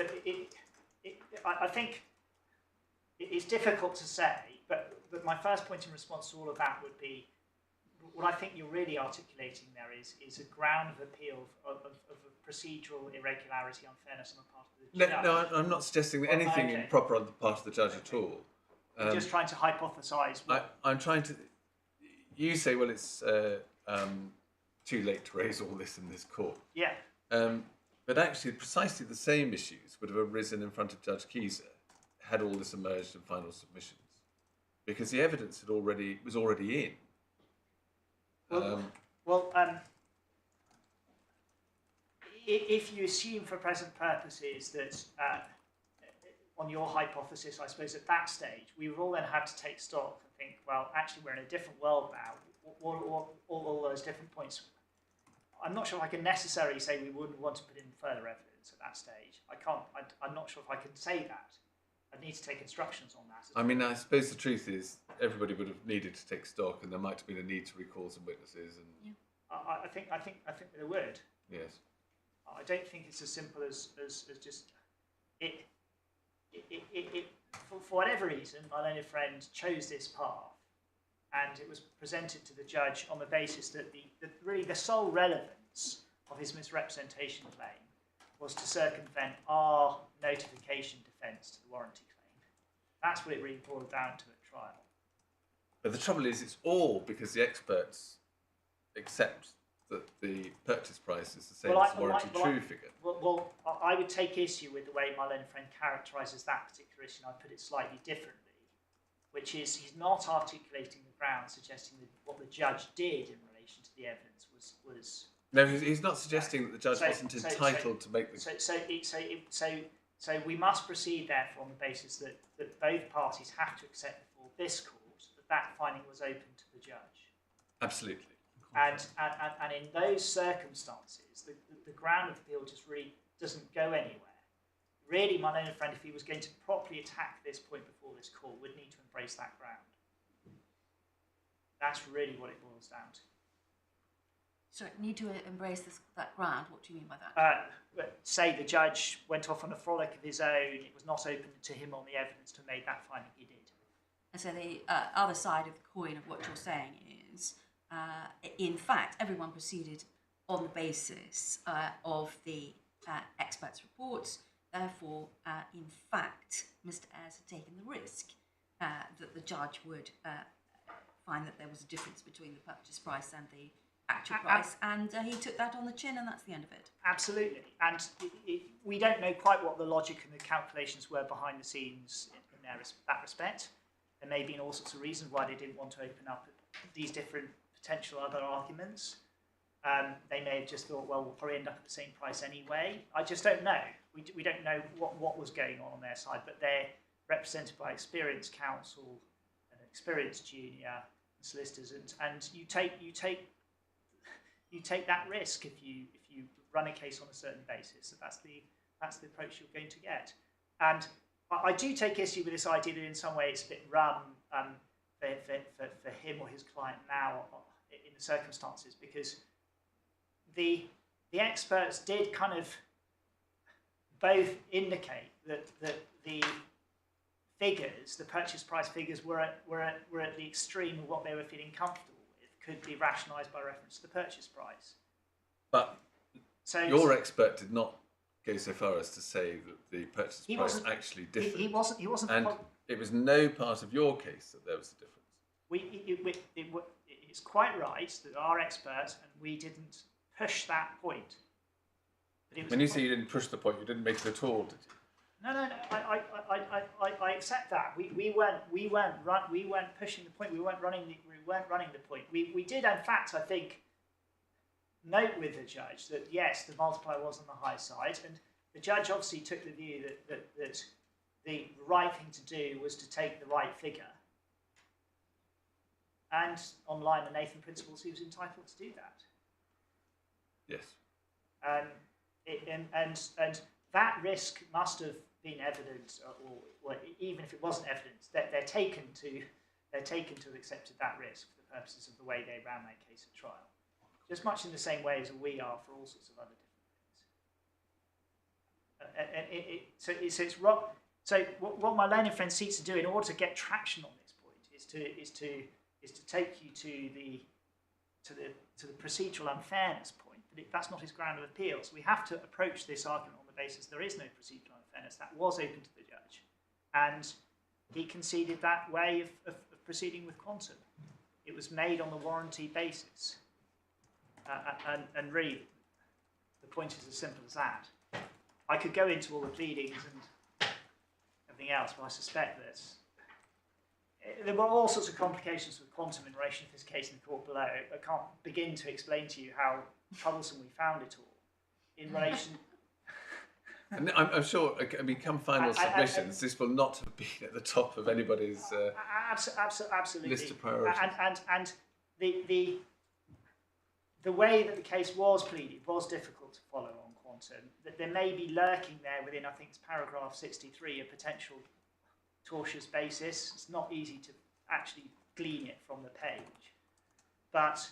I think it's difficult to say. But my first point in response to all of that would be, what I think you're really articulating there is a ground of appeal of a procedural irregularity, unfairness on the part of the judge. No, I'm not suggesting anything improper on the part of the judge at all. You're just trying to hypothesise. I'm trying to. You say, well, it's too late to raise all this in this court. Yeah. But actually, precisely the same issues would have arisen in front of Judge Keyser had all this emerged in final submissions, because the evidence was already in. If you assume for present purposes that, on your hypothesis, I suppose at that stage, we would all then have to take stock and think, well, actually, we're in a different world now. All those different points. I'm not sure if I can necessarily say we wouldn't want to put in further evidence at that stage. I'm not sure if I can say that. I'd need to take instructions on that. I mean, I suppose the truth is everybody would have needed to take stock, and there might have been a need to recall some witnesses. And yeah. I think there would. Yes. I don't think it's as simple as just it. For whatever reason, my learned friend chose this path, and it was presented to the judge on the basis that really the sole relevance of his misrepresentation claim was to circumvent our notification defence to the warranty claim. That's what it really boiled down to at trial. But the trouble is, it's all because the experts accept that the purchase price is the same as the warranty true figure. Well, I would take issue with the way my learned friend characterises that particular issue, and I'd put it slightly differently, which is he's not articulating the ground, suggesting that what the judge did in relation to the evidence was. No, he's not suggesting that the judge wasn't entitled to make the. So we must proceed, therefore, on the basis that both parties have to accept before this court that finding was open to the judge. Absolutely. And in those circumstances, the ground of appeal just really doesn't go anywhere. Really, my learned friend, if he was going to properly attack this point before this court, would need to embrace that ground. That's really what it boils down to. So need to embrace that ground. What do you mean by that? Say the judge went off on a frolic of his own. It was not open to him on the evidence to make that finding. He did. And so the other side of the coin of what you're saying is, in fact, everyone proceeded on the basis of the experts' reports. Therefore, in fact, Mr. Ayres had taken the risk that the judge would find that there was a difference between the purchase price and the actual price, and he took that on the chin, and that's the end of it. Absolutely. And we don't know quite what the logic and the calculations were behind the scenes in that respect. There may have been all sorts of reasons why they didn't want to open up these different potential other arguments. They may have just thought, well, we'll probably end up at the same price anyway. I just don't know. We don't know what was going on their side, but they're represented by experienced counsel, an experienced junior, and solicitors, and you take that risk if you run a case on a certain basis. That's the approach you're going to get. And I do take issue with this idea that in some way it's a bit rum for him or his client now in the circumstances, because the experts did kind of both indicate that the figures, the purchase price figures, were at the extreme of what they were feeling comfortable with, could be rationalised by reference to the purchase price. But so your expert did not go so far as to say that the purchase price actually differed. He wasn't. And it was no part of your case that there was a difference. It's quite right that our experts and we didn't push that point. But it was when you say you didn't push the point, you didn't make it at all, did you? No. I accept that. We weren't pushing the point. We weren't running the point. We did, in fact, I think, note with the judge that yes, the multiplier was on the high side, and the judge obviously took the view that the right thing to do was to take the right figure. And on line the Nathan principles, he was entitled to do that. Yes. And that risk must have been evident, or even if it wasn't evidence, that they're taken to have accepted that risk for the purposes of the way they ran that case at trial, just much in the same way as we are for all sorts of other different things. So what my learned friend seeks to do in order to get traction on this point is to take you to the procedural unfairness point, but that's not his ground of appeal. So we have to approach this argument on the basis there is no procedural unfairness. That was open to the judge, and he conceded that way of proceeding with quantum. It was made on the warranty basis, and really, the point is as simple as that. I could go into all the pleadings and everything else, but I suspect that there were all sorts of complications with quantum in relation to this case in the court below. I can't begin to explain to you how troublesome we found it all in relation. And I'm sure, I mean, come final submissions, this will not have been at the top of anybody's absolutely list of priorities. And the way that the case was pleaded was difficult to follow on quantum. That there may be lurking there within, I think it's paragraph 63, a potential tortious basis. It's not easy to actually glean it from the page. But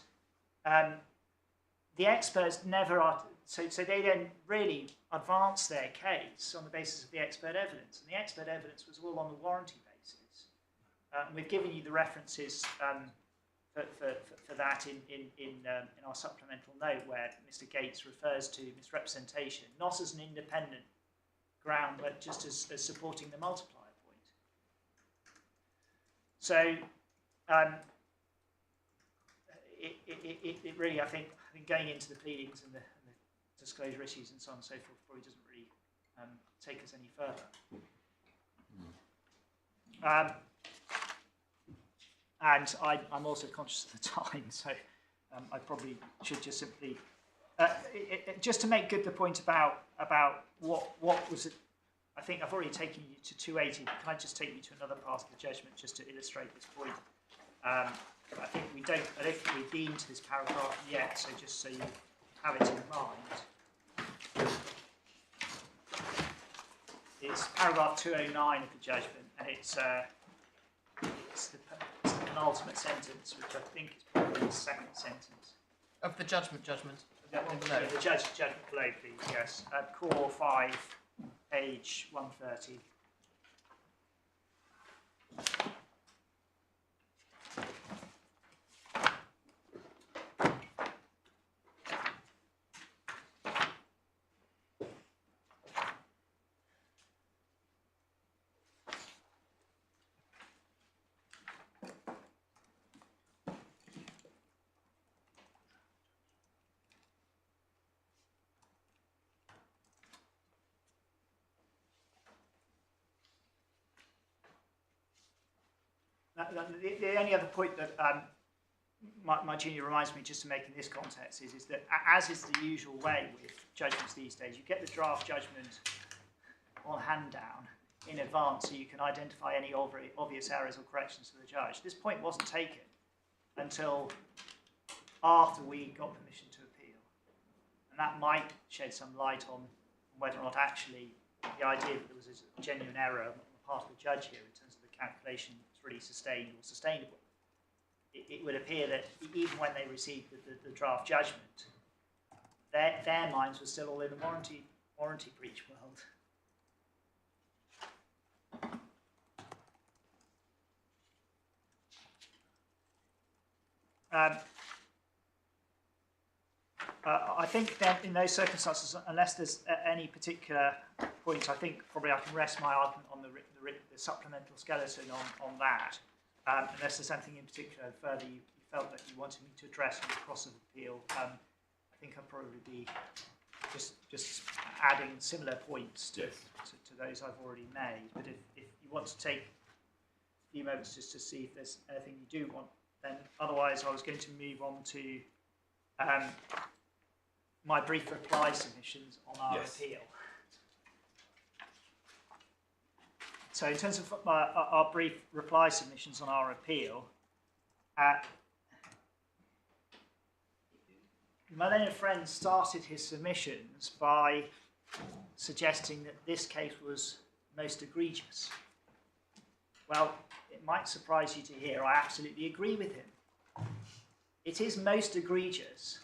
the experts never are, so they then really advance their case on the basis of the expert evidence. And the expert evidence was all on the warranty basis. And we've given you the references for that in our supplemental note, where Mr. Gates refers to misrepresentation, not as an independent ground, but just as supporting the multiplier point. So it really, I think going into the pleadings and the disclosure issues and so on and so forth probably doesn't really take us any further. And I'm also conscious of the time, so I probably should just simply, just to make good the point about what was it. I think I've already taken you to 280, but can I just take you to another part of the judgment just to illustrate this point? I think I don't think we've been to this paragraph yet, so just so you have it in mind. It's paragraph 209 of the judgment, and it's the penultimate sentence, which I think is probably the second sentence. Of the judgment. The judgment below, please, yes. Core 5, page 130. The only other point that my junior reminds me just to make in this context is that, as is the usual way with judgments these days, you get the draft judgment on hand down in advance so you can identify any obvious errors or corrections to the judge. This point wasn't taken until after we got permission to appeal. And that might shed some light on whether or not actually the idea that there was a genuine error on the part of the judge here in terms of the calculation was really sustained or sustainable. it would appear that even when they received the draft judgment, their minds were still all in the warranty breach world. I think then in those circumstances, unless there's any particular point, I think probably I can rest my argument on the supplemental skeleton on that. Unless there's anything in particular further you felt that you wanted me to address in the cross of appeal, I think I'll probably be just adding similar points to those I've already made. But if you want to take a few moments just to see if there's anything you do want, then otherwise I was going to move on to my brief reply submissions on our appeal. So in terms of our brief reply submissions on our appeal, my learned friend started his submissions by suggesting that this case was most egregious. Well, it might surprise you to hear I absolutely agree with him. It is most egregious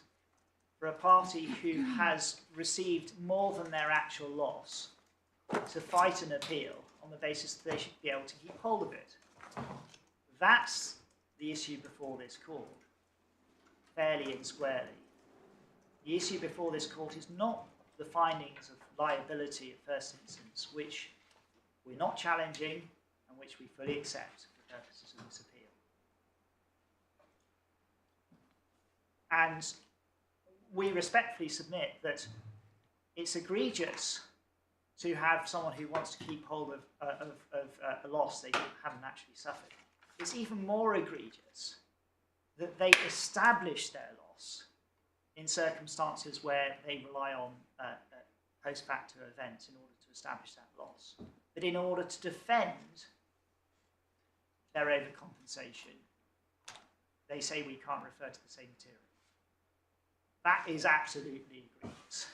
for a party who has received more than their actual loss to fight an appeal on the basis that they should be able to keep hold of it. That's the issue before this court, fairly and squarely. The issue before this court is not the findings of liability at first instance, which we're not challenging and which we fully accept for purposes of this appeal. And we respectfully submit that it's egregious to have someone who wants to keep hold of a loss they haven't actually suffered. It's even more egregious that they establish their loss in circumstances where they rely on post facto events in order to establish that loss. But in order to defend their overcompensation, they say we can't refer to the same material. That is absolutely egregious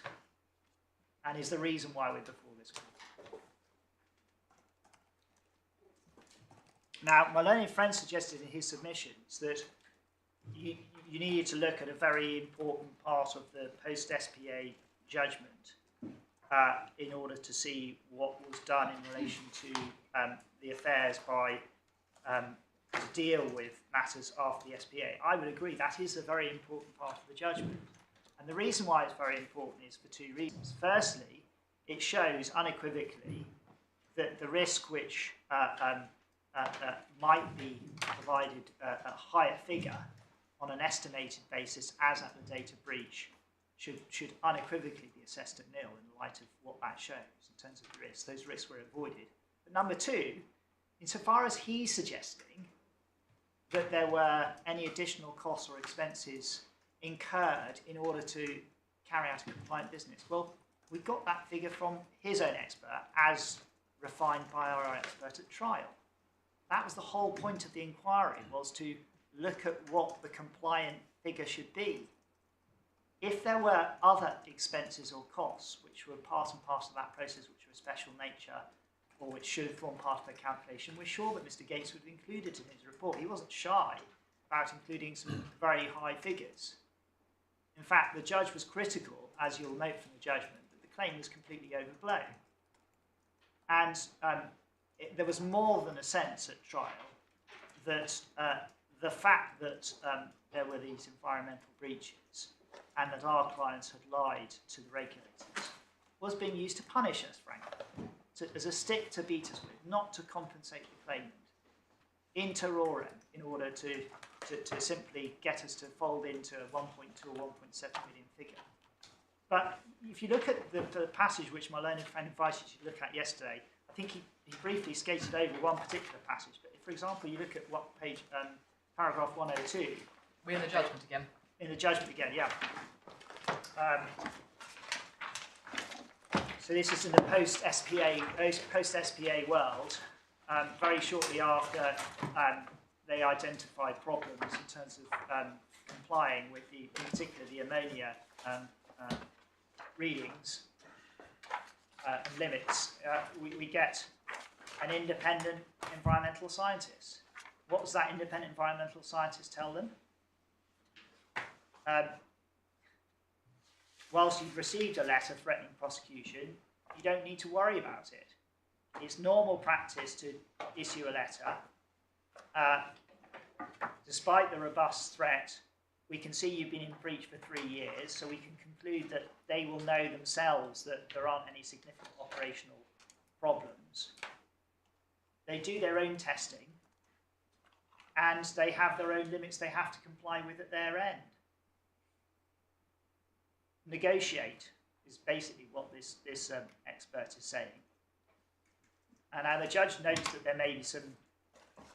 and is the reason why we're before this court. Now, my learned friend suggested in his submissions that you needed to look at a very important part of the post-SPA judgment in order to see what was done in relation to the affairs by to deal with matters after the SPA. I would agree that is a very important part of the judgment. And the reason why it's very important is for two reasons. Firstly, it shows unequivocally that the risk which might be provided a higher figure on an estimated basis as at the date of breach should unequivocally be assessed at nil in light of what that shows in terms of the risks. Those risks were avoided. But number two, insofar as he's suggesting that there were any additional costs or expenses incurred in order to carry out a compliant business, well, we got that figure from his own expert as refined by our expert at trial. That was the whole point of the inquiry, was to look at what the compliant figure should be. If there were other expenses or costs which were part and parcel of that process, which were of special nature, or which should have formed part of the calculation, we're sure that Mr. Gates would have included in his report. He wasn't shy about including some very high figures. In fact, the judge was critical, as you'll note from the judgment, that the claim was completely overblown. And there was more than a sense at trial that the fact that there were these environmental breaches and that our clients had lied to the regulators was being used to punish us, frankly, as a stick to beat us with, not to compensate the claimant, inter rorem, in order to simply get us to fold into a 1.2 or 1.7 million figure. But if you look at the passage which my learned friend invited you to look at yesterday, I think he briefly skated over one particular passage. But if, for example, you look at what page, paragraph 102. We're in the judgment again. In the judgment again, yeah. So this is in the post-SPA world. Very shortly after they identified problems in terms of complying with in particular the ammonia readings and limits, we get an independent environmental scientist what does that independent environmental scientist tell them? Whilst you've received a letter threatening prosecution, you don't need to worry about it. It's normal practice to issue a letter. Despite the robust threat, we can see you've been in breach for 3 years, so we can conclude that they will know themselves that there aren't any significant operational problems. They do their own testing, and they have their own limits they have to comply with at their end. Negotiate is basically what this expert is saying. And now the judge notes that there may be some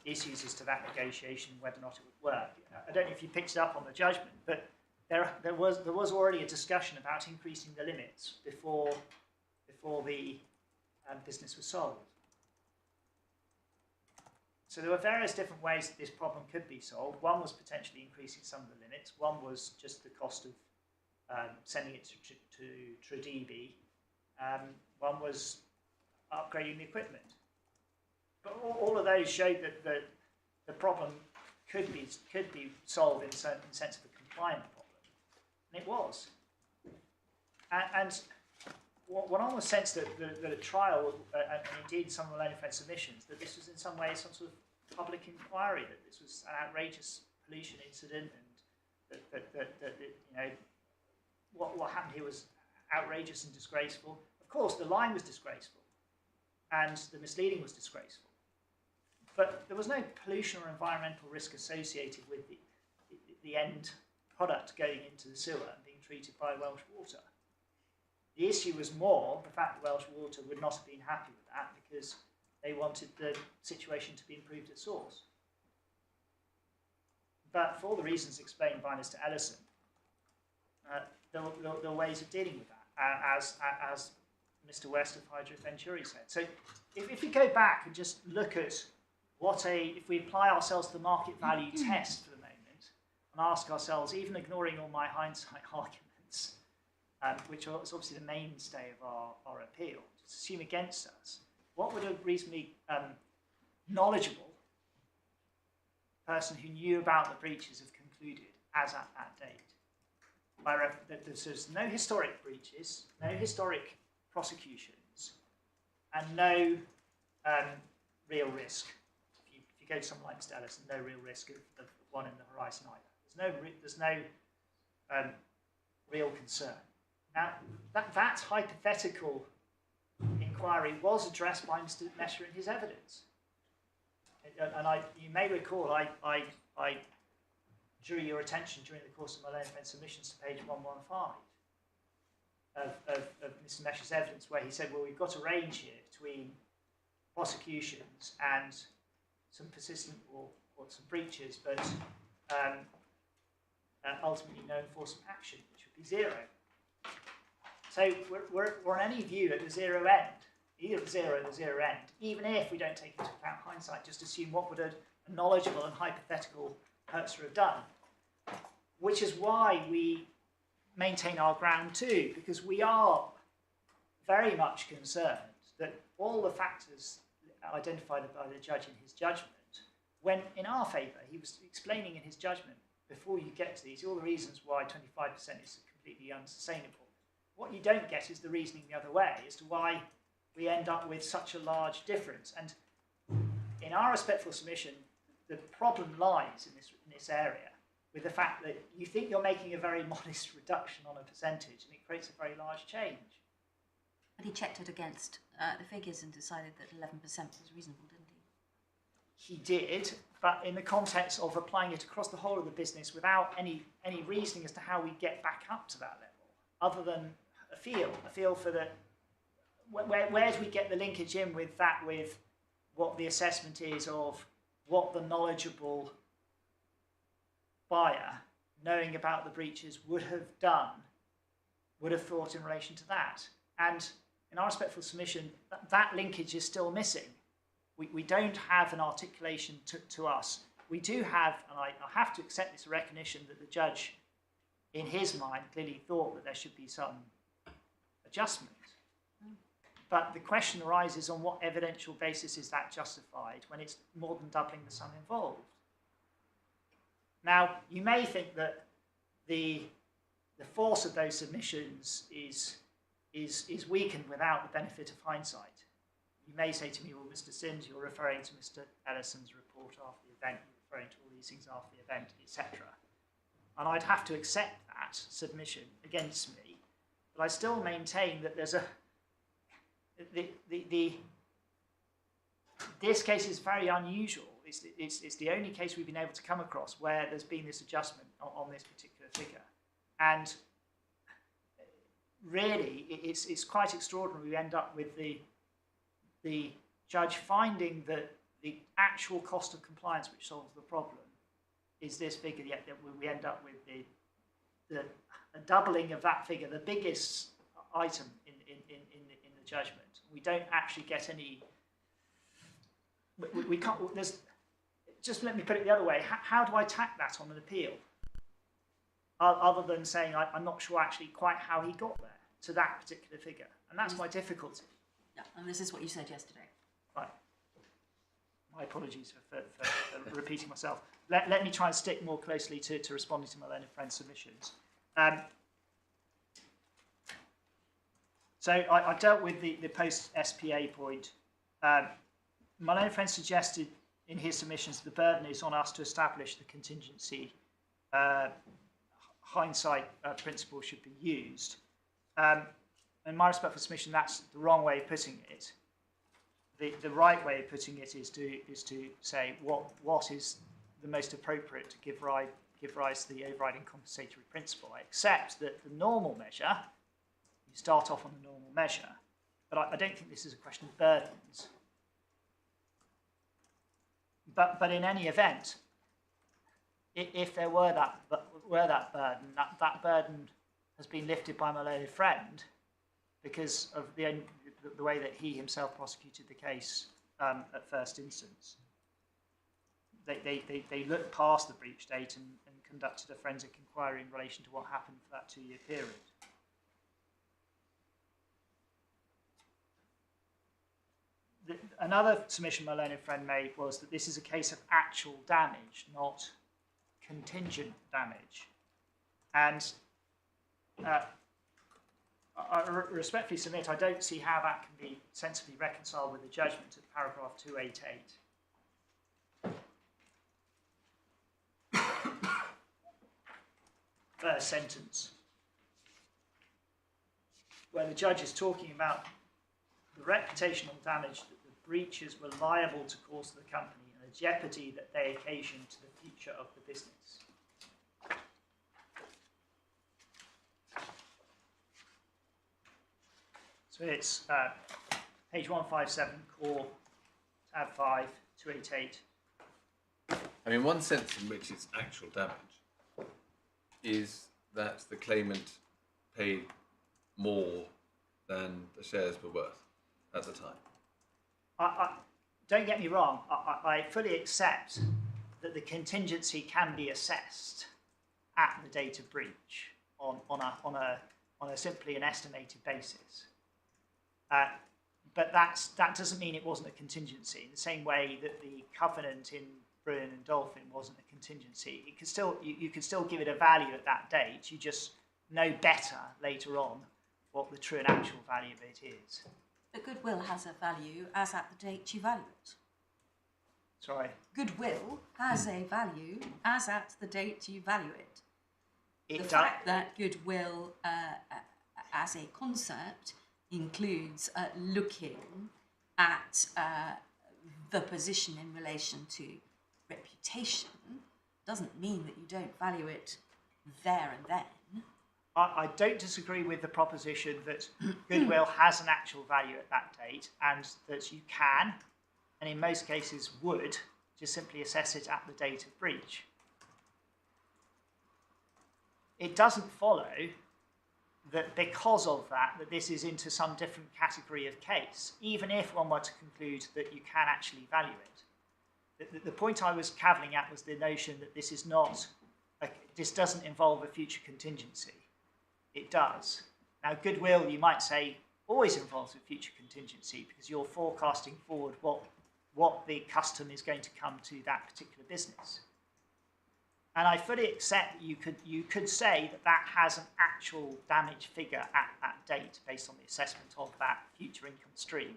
issues as to that negotiation, whether or not it would work. I don't know if you picked it up on the judgment, but there was already a discussion about increasing the limits before the business was sold. So there were various different ways that this problem could be solved. One was potentially increasing some of the limits. One was just the cost of sending it to Tradibi. One was upgrading the equipment. But all of those showed that the problem could be solved in the sense of a compliant problem, and it was. And one almost sensed that at trial, and indeed some of the defence submissions, that this was in some ways some sort of public inquiry, that this was an outrageous pollution incident, and that what happened here was outrageous and disgraceful. Of course, the line was disgraceful, and the misleading was disgraceful. But there was no pollution or environmental risk associated with the end product going into the sewer and being treated by Welsh Water. The issue was more the fact that Welsh Water would not have been happy with that because they wanted the situation to be improved at source. But for all the reasons explained by Mr. Ellison, there were ways of dealing with that, as Mr. West of Hydro Venturi said. So if we go back and just look at if we apply ourselves to the market value test for the moment and ask ourselves, even ignoring all my hindsight arguments, which is obviously the mainstay of our appeal, just assume against us, what would a reasonably knowledgeable person who knew about the breaches have concluded as at that date? There's no historic breaches, no historic prosecutions, and no real risk. If you go to someone like Mr. Ellison, no real risk of one in the horizon either. There's no real concern. Now, that hypothetical inquiry was addressed by Mr. Mesher in his evidence. And you may recall I drew your attention during the course of my defence submissions to page 115 of Mr. Mesher's evidence, where he said, well, we've got a range here between prosecutions and some persistent or some breaches, but ultimately no enforcement action, which would be 0. So we're on any view at the 0 end, either the 0 or the 0 end, even if we don't take into account hindsight, just assume what would a knowledgeable and hypothetical purchaser have done, which is why we maintain our ground too, because we are very much concerned that all the factors identified by the judge in his judgment, when in our favour, he was explaining in his judgment, before you get to these, all the reasons why 25% is completely unsustainable. What you don't get is the reasoning the other way as to why we end up with such a large difference. And in our respectful submission, the problem lies in this area with the fact that you think you're making a very modest reduction on a percentage, and it creates a very large change. But he checked it against the figures and decided that 11% was reasonable, didn't he? He did, but in the context of applying it across the whole of the business without any reasoning as to how we get back up to that level, other than a feel for the where do we get the linkage in with that, with what the assessment is of what the knowledgeable buyer, knowing about the breaches, would have thought in relation to that. And in our respectful submission, that linkage is still missing. We don't have an articulation to us. We do have, and I have to accept this recognition, that the judge, in his mind, clearly thought that there should be some adjustment. But the question arises on what evidential basis is that justified when it's more than doubling the sum involved? Now, you may think that the force of those submissions is weakened without the benefit of hindsight. You may say to me, well, Mr. Sims, you're referring to Mr. Ellison's report after the event, you're referring to all these things after the event, etc. And I'd have to accept that submission against me, but I still maintain that there's this case is very unusual. It's the only case we've been able to come across where there's been this adjustment on this particular figure. And really, it's quite extraordinary. We end up with the judge finding that the actual cost of compliance, which solves the problem, is this figure, yet we end up with a doubling of that figure, the biggest item in the judgment. We don't actually get any. We can't. Just let me put it the other way. How do I tack that on an appeal? Other than saying I'm not sure actually quite how he got there to that particular figure, and that's my difficulty. Yeah, and this is what you said yesterday. Right. My apologies for repeating myself. Let me try and stick more closely to responding to my learned friend's submissions. So I've dealt with the post-SPA point. My learned friend suggested in his submissions the burden is on us to establish the contingency hindsight principle should be used. In my respectful submission, that's the wrong way of putting it. The right way of putting it is to say what is the most appropriate to give rise to the overriding compensatory principle. I accept that the normal measure, you start off on the normal measure, but I don't think this is a question of burdens. But in any event, if there were that burden, that burden has been lifted by my learned friend because of the way that he himself prosecuted the case at first instance. They looked past the breach date and conducted a forensic inquiry in relation to what happened for that 2-year period. Another submission my learned friend made was that this is a case of actual damage, not contingent damage. And I respectfully submit I don't see how that can be sensibly reconciled with the judgment at paragraph 288. First sentence, where the judge is talking about the reputational damage that the breaches were liable to cause to the company and the jeopardy that they occasioned to the future of the business. So it's page 157, core, tab 5, 288. I mean, one sense in which it's actual damage is that the claimant paid more than the shares were worth at the time. Don't get me wrong, I fully accept that the contingency can be assessed at the date of breach on a simply an estimated basis. But that doesn't mean it wasn't a contingency. In the same way that the covenant in Bruin and Dolphin wasn't a contingency, it could still you can still give it a value at that date. You just know better later on what the true and actual value of it is. But goodwill has a value as at the date you value it. Sorry. Goodwill has a value as at the date you value it. The does. fact that goodwill as a concept includes looking at the position in relation to reputation doesn't mean that you don't value it there and then. I don't disagree with the proposition that goodwill has an actual value at that date and that you can, and in most cases would, just simply assess it at the date of breach. It doesn't follow that because of that this is into some different category of case, even if one were to conclude that you can actually value it. The point I was cavilling at was the notion that this is not, this doesn't involve a future contingency. It does. Now, goodwill, you might say, always involved with future contingency because you're forecasting forward what the custom is going to come to that particular business. And I fully accept you could say that has an actual damage figure at that date based on the assessment of that future income stream.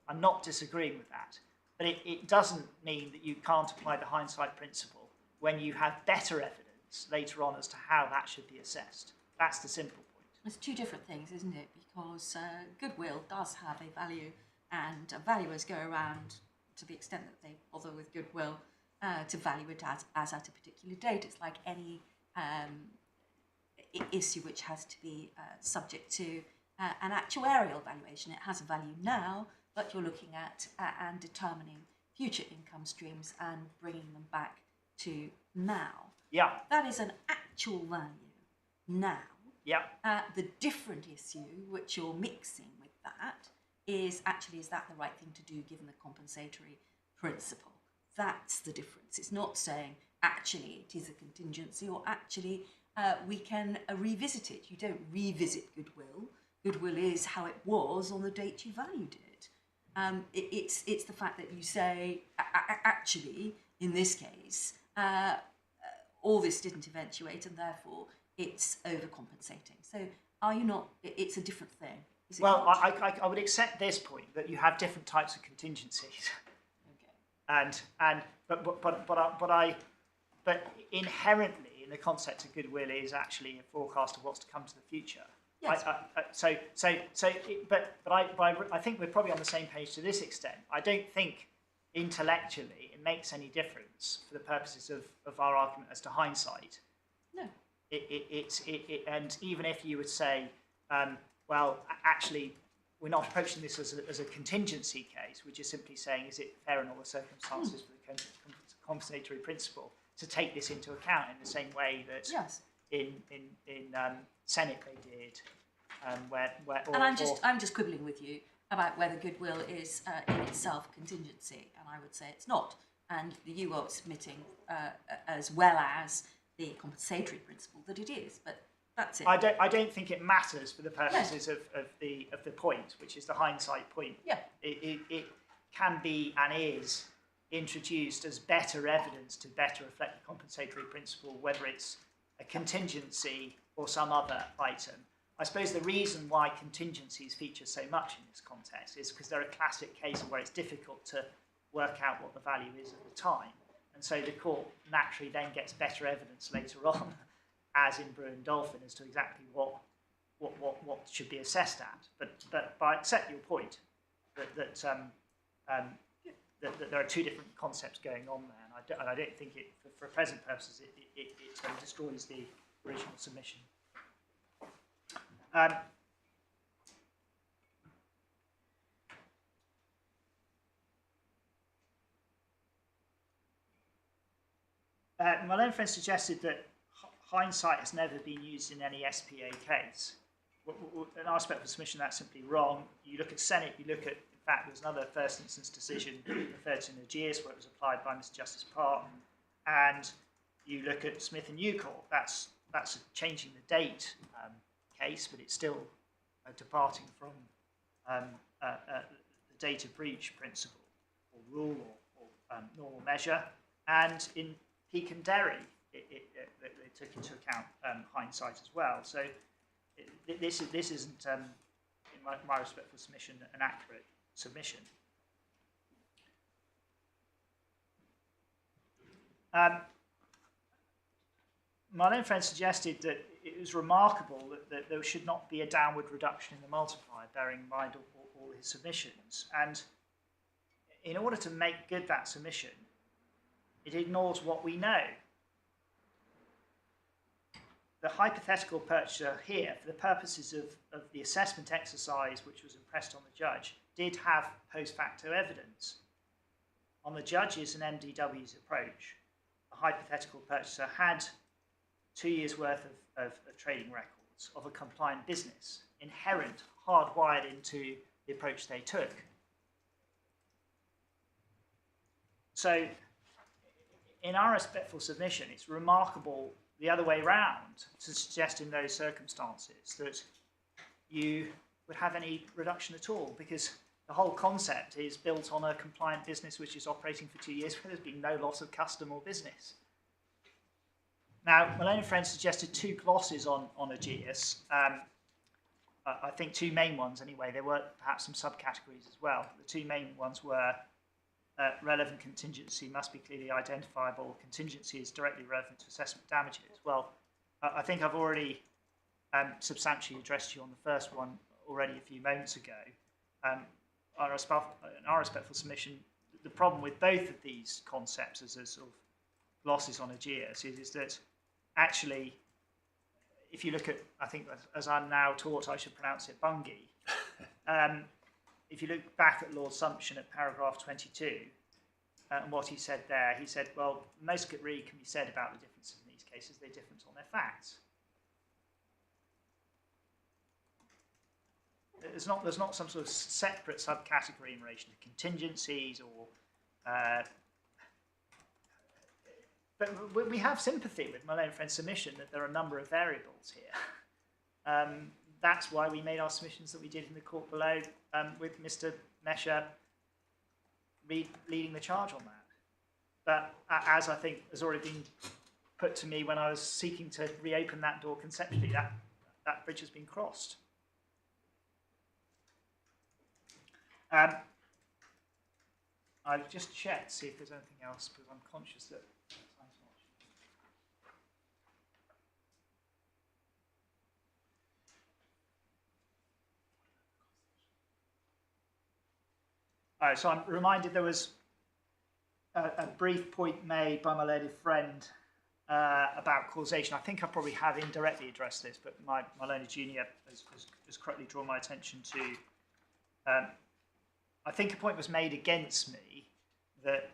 I'm not disagreeing with that. But it doesn't mean that you can't apply the hindsight principle when you have better evidence later on as to how that should be assessed. That's the simple point. It's two different things, isn't it? Because goodwill does have a value, and valuers go around to the extent that they bother with goodwill to value it as at a particular date. It's like any issue which has to be subject to an actuarial valuation. It has a value now, but you're looking at and determining future income streams and bringing them back to now. Yeah. That is an actual value now. Yeah. The different issue which you're mixing with that is actually, is that the right thing to do given the compensatory principle? That's the difference. It's not saying actually it is a contingency or actually we can revisit it. You don't revisit goodwill. Goodwill is how it was on the date you valued it. It's the fact that you say, actually, in this case, all this didn't eventuate and therefore it's overcompensating. So are you not, it's a different thing. Is it Well, not? I would accept this point that you have different types of contingencies. Okay. But inherently in the concept of goodwill is actually a forecast of what's to come to the future. Yes. I think we're probably on the same page to this extent. I don't think intellectually it makes any difference for the purposes of our argument as to hindsight. No. And even if you would say, well, actually, we're not approaching this as a contingency case, we're just simply saying, is it fair in all the circumstances for the compensatory principle to take this into account in the same way that Yes. in Senate they did, And I'm just quibbling with you about whether goodwill is in itself contingency, and I would say it's not. And you are submitting, as well as the compensatory principle, that it is. But that's it. I don't think it matters for the purposes of the point, which is the hindsight point. Yeah. It can be and is introduced as better evidence to better reflect the compensatory principle, whether it's a contingency or some other item. I suppose the reason why contingencies feature so much in this context is because they're a classic case where it's difficult to work out what the value is at the time. And so the court naturally then gets better evidence later on, as in Brew and Dolphin, as to exactly what should be assessed at. But I accept your point that there are two different concepts going on there, and I don't think it, for present purposes, it destroys the original submission. My learned friend suggested that hindsight has never been used in any SPA case. In our respect for submission, that's simply wrong. You look at Senate, you look at, in fact, there's another first instance decision referred to in Aegeus where it was applied by Mr. Justice Park, and you look at Smith and Eucall, that's a changing the date case, but it's still departing from the data breach principle or rule or normal measure. And in Peak and Derry, they took into account hindsight as well. So this isn't, in my respect for submission, an accurate submission. My own friend suggested that it was remarkable that there should not be a downward reduction in the multiplier, bearing in mind all his submissions. And in order to make good that submission, it ignores what we know. The hypothetical purchaser here, for the purposes of the assessment exercise which was impressed on the judge, did have post facto evidence. On the judge's and MDW's approach, the hypothetical purchaser had 2 years' worth of trading records of a compliant business, inherent, hardwired into the approach they took. So, in our respectful submission, it's remarkable the other way round to suggest in those circumstances that you would have any reduction at all, because the whole concept is built on a compliant business which is operating for 2 years where there's been no loss of custom or business. Now, Malone and Friends suggested 2 glosses on Aegeus. I think 2 main ones anyway. There were perhaps some subcategories as well. The 2 main ones were relevant contingency must be clearly identifiable. Contingency is directly relevant to assessment damages. Well, I think I've already substantially addressed you on the first one already a few moments ago. Our respectful submission, the problem with both of these concepts as a sort of glosses on Aegeus is that actually, if you look at, I think as I'm now taught, I should pronounce it Bungie. If you look back at Lord Sumption at paragraph 22, and what he said there, he said, well, most that really can be said about the differences in these cases, they're different on their facts. There's not some sort of separate subcategory in relation to contingencies or... but we have sympathy with Malone and Friends' submission that there are a number of variables here. That's why we made our submissions that we did in the court below, with Mr. Mesher leading the charge on that. But as I think has already been put to me when I was seeking to reopen that door conceptually, that bridge has been crossed. I've just checked to see if there's anything else, because I'm conscious that time's marching. So I'm reminded there was a brief point made by my learned friend about causation. I think I probably have indirectly addressed this, but my learned junior has correctly drawn my attention to. I think a point was made against me that,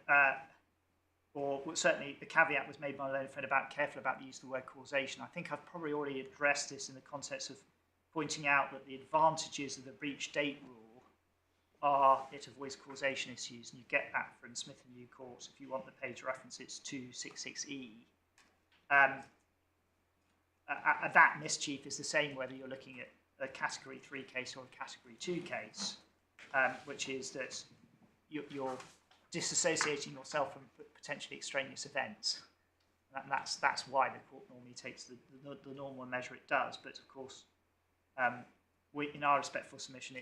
or certainly the caveat was made by my learned friend about careful about the use of the word causation. I think I've probably already addressed this in the context of pointing out that the advantages of the breach date rule are it avoids causation issues, and you get that from Smith and New Courts. If you want the page reference, it's 266E. That mischief is the same whether you're looking at a Category 3 case or a Category 2 case, which is that you're disassociating yourself from potentially extraneous events. And that's why the court normally takes the normal measure it does. But of course, in our respectful submission,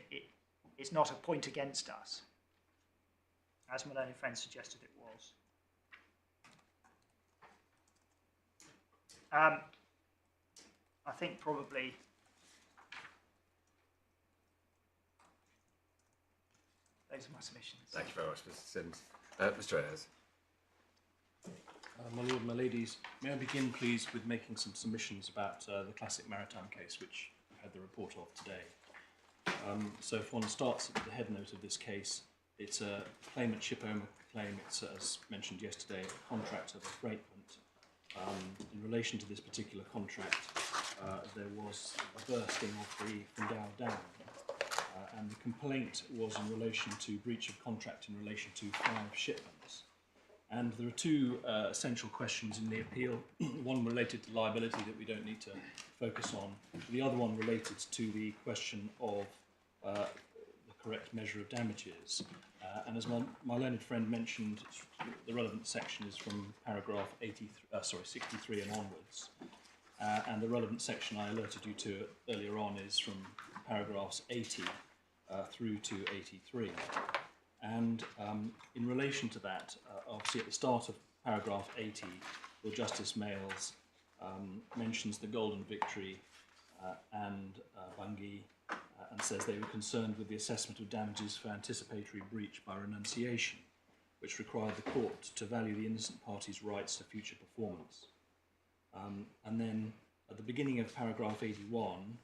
it's not a point against us, as Malone and Friends suggested it was. I think probably those are my submissions. Thank you very much, Mr. Sims. Mr. Ayres. My lord, my ladies, may I begin, please, with making some submissions about the classic maritime case, which we had the report of today. So if one starts at the head note of this case, it's a claimant ship owner claim. It's, as mentioned yesterday, a contract of affreightment. In relation to this particular contract, there was a bursting of the Fundao Dam, and the complaint was in relation to breach of contract in relation to 5 shipments. And there are 2 essential questions in the appeal, one related to liability that we don't need to focus on, the other one related to the question of the correct measure of damages. And as my learned friend mentioned, the relevant section is from paragraph 63 and onwards. And the relevant section I alerted you to earlier on is from paragraphs 80 through to 83. And in relation to that, obviously at the start of paragraph 80, Lord Justice Males mentions the Golden Victory and Bungie, and says they were concerned with the assessment of damages for anticipatory breach by renunciation, which required the court to value the innocent party's rights to future performance. And then at the beginning of paragraph 81,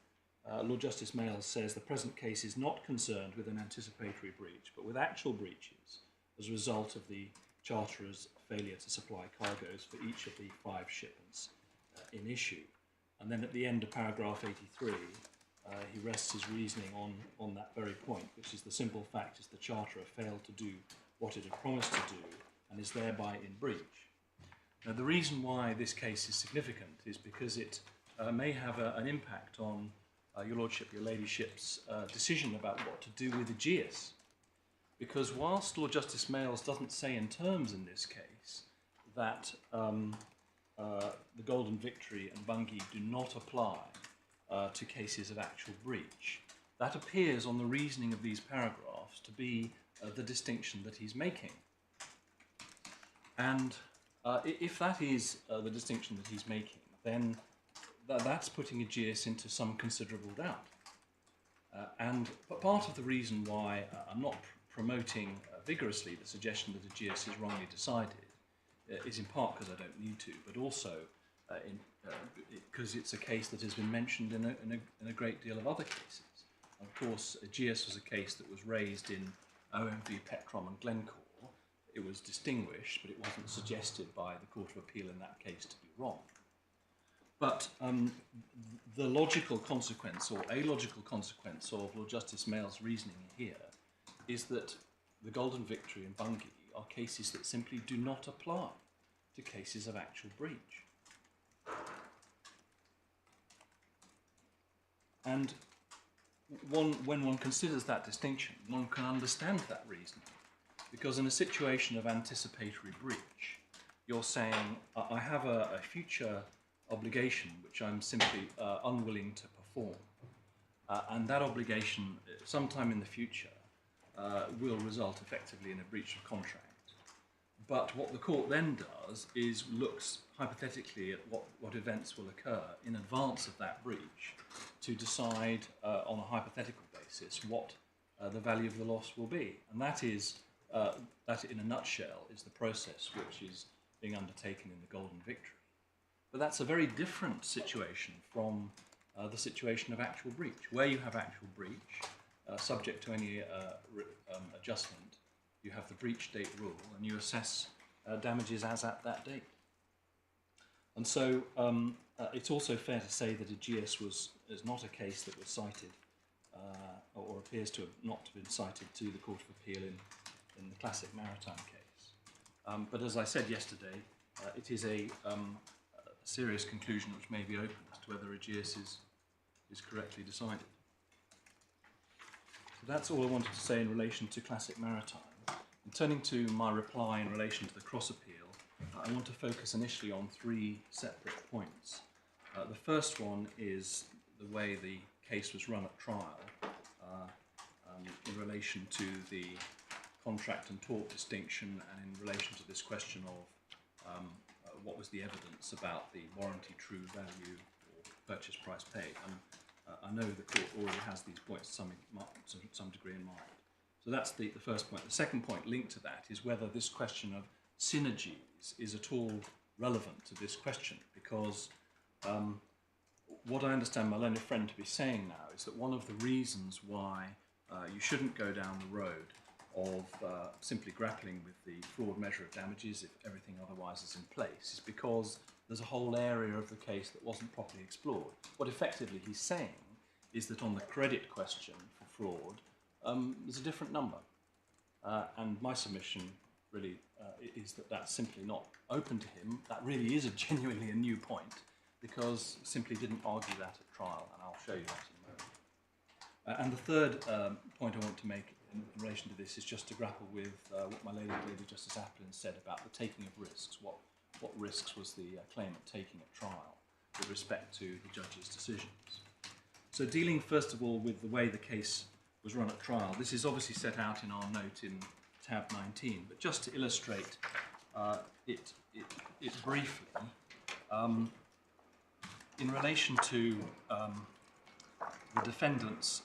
Lord Justice Males says the present case is not concerned with an anticipatory breach, but with actual breaches as a result of the charterer's failure to supply cargoes for each of the 5 shipments in issue. And then at the end of paragraph 83, he rests his reasoning on that very point, which is the simple fact is the charterer failed to do what it had promised to do and is thereby in breach. Now, the reason why this case is significant is because it may have an impact on your lordship, your ladyship's decision about what to do with Aegeus. Because whilst Lord Justice Mayles doesn't say in terms in this case that the Golden Victory and Bungay do not apply to cases of actual breach, that appears on the reasoning of these paragraphs to be the distinction that he's making. And if that is the distinction that he's making, then that's putting Aegeus into some considerable doubt. But part of the reason why I'm not promoting vigorously the suggestion that Aegeus is wrongly decided is in part because I don't need to, but also because it's a case that has been mentioned in a great deal of other cases. Of course, Aegeus was a case that was raised in OMV Petrom and Glencore. It was distinguished, but it wasn't suggested by the Court of Appeal in that case to be wrong. But the logical consequence, or a logical consequence, of Lord Justice Mayles' reasoning here is that the Golden Victory and Bungay are cases that simply do not apply to cases of actual breach. And when one considers that distinction, one can understand that reasoning. Because in a situation of anticipatory breach, you're saying, I have a future obligation which I'm simply unwilling to perform. And that obligation, sometime in the future, will result effectively in a breach of contract. But what the court then does is looks hypothetically at what events will occur in advance of that breach to decide on a hypothetical basis what the value of the loss will be. And that is, that in a nutshell, is the process which is being undertaken in the Golden Victory. But that's a very different situation from the situation of actual breach. Where you have actual breach, subject to any adjustment, you have the breach date rule and you assess damages as at that date. And so it's also fair to say that Aegeus is not a case that was cited or appears to have not been cited to the Court of Appeal in the classic maritime case. But as I said yesterday, it is a serious conclusion which may be open as to whether Aegeus is correctly decided. So that's all I wanted to say in relation to classic maritime. And turning to my reply in relation to the cross appeal, I want to focus initially on three separate points. The first one is the way the case was run at trial in relation to the contract and tort distinction, and in relation to this question of what was the evidence about the warranty true value or purchase price paid. And I know the court already has these points to some degree in mind. So that's the first point. The second point linked to that is whether this question of synergies is at all relevant to this question, because what I understand my learned friend to be saying now is that one of the reasons why you shouldn't go down the road of simply grappling with the fraud measure of damages if everything otherwise is in place is because there's a whole area of the case that wasn't properly explored. What effectively he's saying is that on the credit question for fraud, there's a different number. And my submission really is that that's simply not open to him. That really is genuinely a new point, because simply didn't argue that at trial, and I'll show you that in a moment. And the third point I want to make in relation to this is just to grapple with what my Lady Justice Asplin said about the taking of risks. What risks was the claimant taking at trial with respect to the judge's decisions? So dealing first of all with the way the case was run at trial, this is obviously set out in our note in tab 19, but just to illustrate it briefly, in relation to the defendant's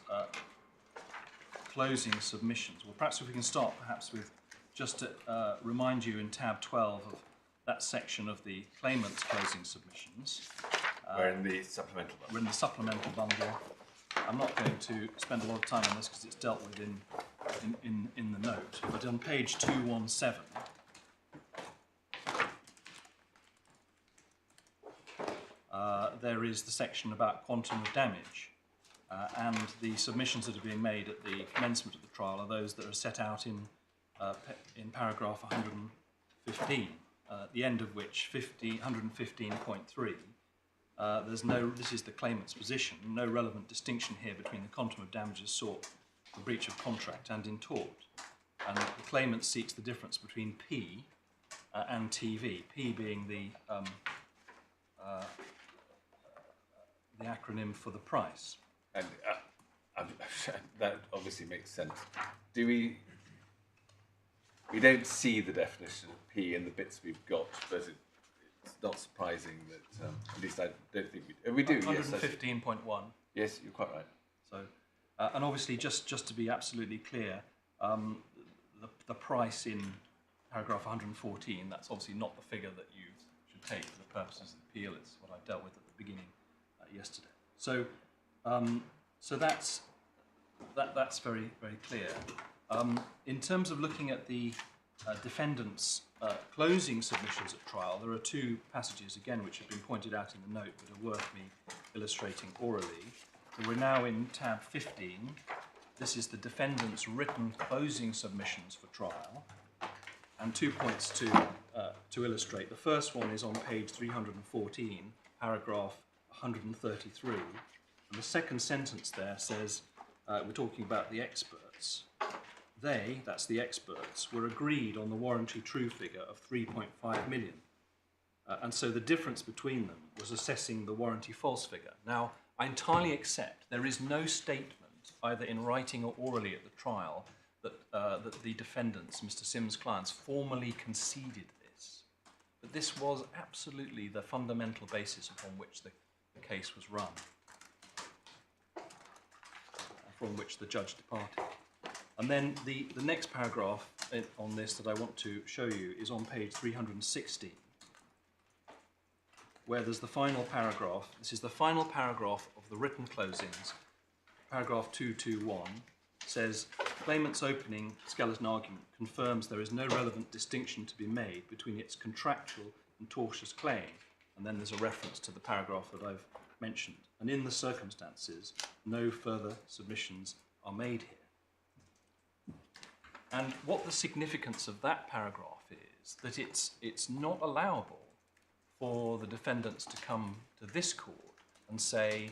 closing submissions, well, perhaps if we can start perhaps with just to remind you in tab 12 of that section of the claimant's closing submissions. We're in the supplemental bundle. We're in the supplemental bundle. I'm not going to spend a lot of time on this because it's dealt with in the note, but on page 217, there is the section about quantum of damage, and the submissions that are being made at the commencement of the trial are those that are set out in paragraph 115, at the end of which 115.3 this is the claimant's position, no relevant distinction here between the quantum of damages sought for breach of contract and in tort. And the claimant seeks the difference between P and TV, P being the acronym for the price. And that obviously makes sense. Do we don't see the definition of P in the bits we've got, but it's not surprising that, at least I don't think we do. 115.1. Yes, you're quite right. So, and obviously, just to be absolutely clear, the price in paragraph 114, that's obviously not the figure that you should take for the purposes of the appeal. It's what I dealt with at the beginning yesterday. So, so that's very, very clear. In terms of looking at the defendant's closing submissions at trial, there are two passages, again, which have been pointed out in the note that are worth me illustrating orally. So we're now in tab 15. This is the defendant's written closing submissions for trial. And 2 points to illustrate. The first one is on page 314, paragraph 133. And the second sentence there says, we're talking about the experts. They, that's the experts, were agreed on the warranty true figure of 3.5 million. And so the difference between them was assessing the warranty false figure. Now, I entirely accept there is no statement, either in writing or orally at the trial, that the defendants, Mr. Sims' clients, formally conceded this. But this was absolutely the fundamental basis upon which the case was run, from which the judge departed. And then the next paragraph on this that I want to show you is on page 316, where there's the final paragraph. This is the final paragraph of the written closings. Paragraph 221 says, claimant's opening skeleton argument confirms there is no relevant distinction to be made between its contractual and tortious claim. And then there's a reference to the paragraph that I've mentioned. And in the circumstances, no further submissions are made here. And what the significance of that paragraph is, that it's not allowable for the defendants to come to this court and say,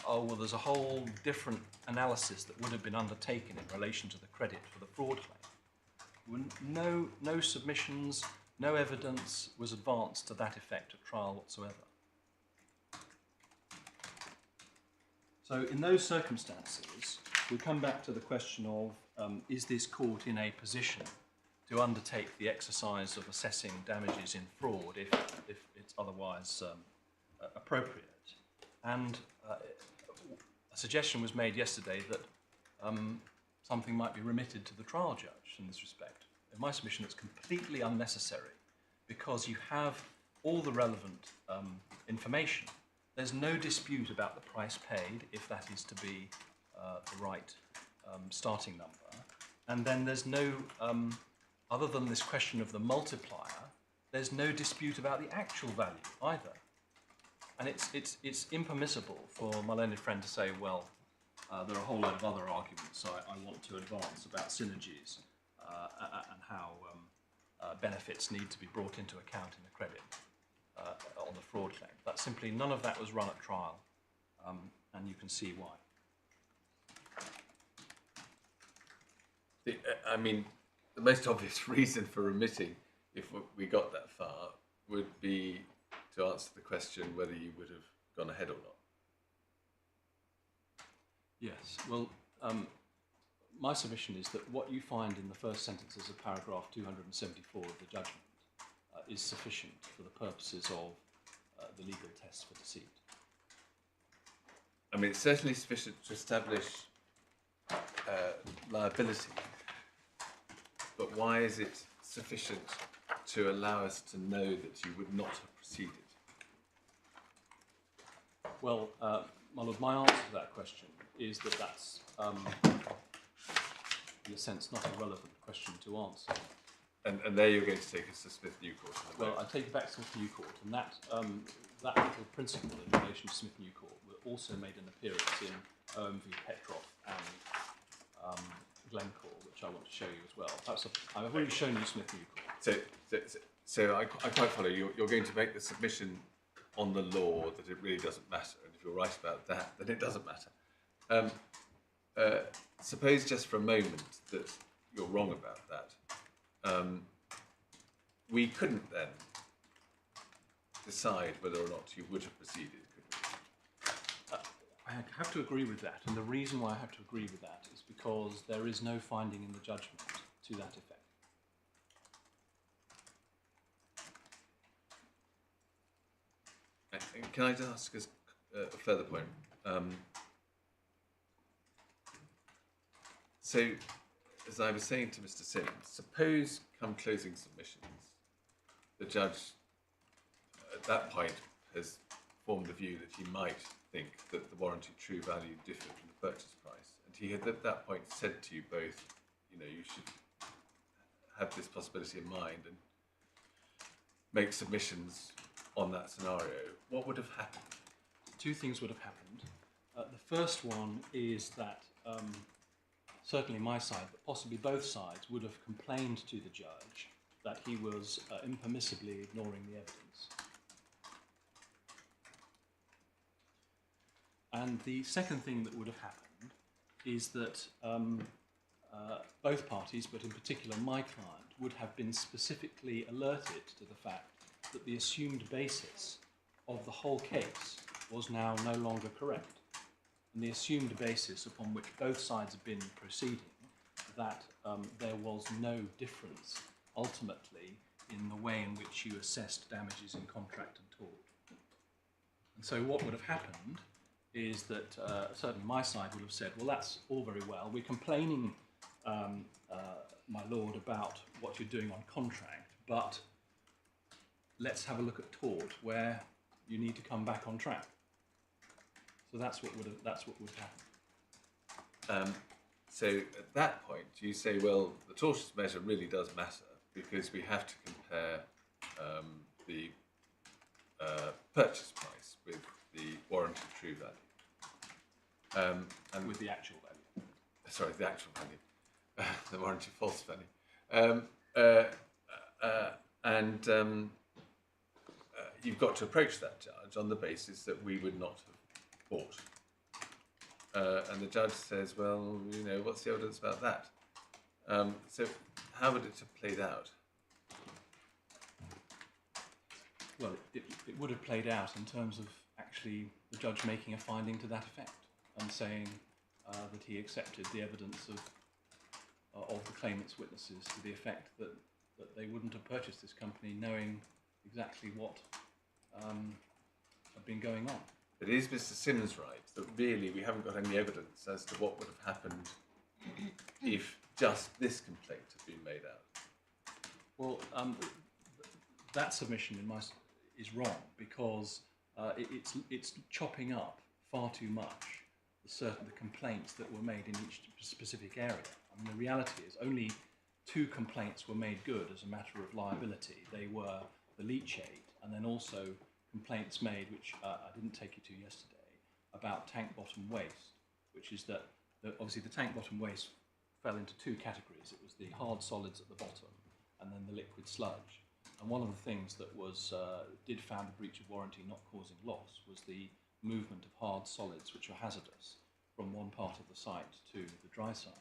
oh, well, there's a whole different analysis that would have been undertaken in relation to the credit for the fraud claim. No submissions, no evidence was advanced to that effect at trial whatsoever. So in those circumstances, we come back to the question of, is this court in a position to undertake the exercise of assessing damages in fraud if it's otherwise appropriate? And a suggestion was made yesterday that something might be remitted to the trial judge in this respect. In my submission, it's completely unnecessary because you have all the relevant information. There's no dispute about the price paid, if that is to be the right starting number. And then there's no, other than this question of the multiplier, there's no dispute about the actual value either. And it's impermissible for my learned friend to say, well, there are a whole load of other arguments I want to advance about synergies and how benefits need to be brought into account in the credit on the fraud claim. But simply none of that was run at trial, and you can see why. I mean, the most obvious reason for remitting, if we got that far, would be to answer the question whether you would have gone ahead or not. Yes, well, my submission is that what you find in the first sentences of paragraph 274 of the judgment is sufficient for the purposes of the legal test for deceit. I mean, it's certainly sufficient to establish liability, but why is it sufficient to allow us to know that you would not have proceeded? Well, my lord, my answer to that question is that that's, in a sense, not a relevant question to answer. And there you're going to take us to Smith New Court. Well, I take it back to Smith New Court, and that little principle in relation to Smith New Court also made an appearance in OMV Petrov and Glencore, which I want to show you as well. I've already shown you Smith New Court. So I quite follow. You're going to make the submission on the law that it really doesn't matter, and if you're right about that, then it doesn't matter. Suppose just for a moment that you're wrong about that. We couldn't then decide whether or not you would have proceeded, could we? I have to agree with that, and the reason why I have to agree with that is because there is no finding in the judgment to that effect. Can I just ask a further point? So, as I was saying to Mr. Sims, suppose come closing submissions, the judge at that point has formed the view that he might think that the warranted true value differed from the purchase price, and he had at that point said to you both, you know, you should have this possibility in mind and make submissions on that scenario. What would have happened? Two things would have happened. The first one is that certainly my side, but possibly both sides, would have complained to the judge that he was impermissibly ignoring the evidence. And the second thing that would have happened is that both parties, but in particular my client, would have been specifically alerted to the fact that the assumed basis of the whole case was now no longer correct. And the assumed basis upon which both sides have been proceeding, that there was no difference ultimately in the way in which you assessed damages in contract and tort. And so what would have happened is that certainly my side would have said, well, that's all very well. We're complaining, my lord, about what you're doing on contract, but let's have a look at tort, where you need to come back on track. So that's what would happen. So at that point, you say, well, the tortious measure really does matter because we have to compare the purchase price with the warranted true value. And with the actual value. Sorry, the actual value, the warranted false value. You've got to approach that judge on the basis that we would not have bought. And the judge says, well, you know, what's the evidence about that? So how would it have played out? Well, it would have played out in terms of actually the judge making a finding to that effect and saying that he accepted the evidence of the claimant's witnesses to the effect that they wouldn't have purchased this company knowing exactly what had been going on. But is Mr. Sims right that really we haven't got any evidence as to what would have happened if just this complaint had been made out? Well, that submission is wrong because it's chopping up far too much the complaints that were made in each specific area. I mean, the reality is only 2 complaints were made good as a matter of liability. They were the leachate and then also complaints made, which I didn't take you to yesterday, about tank bottom waste, which is that obviously the tank bottom waste fell into 2 categories. It was the hard solids at the bottom and then the liquid sludge. And one of the things that did found a breach of warranty not causing loss was the movement of hard solids which are hazardous from one part of the site to the dry site.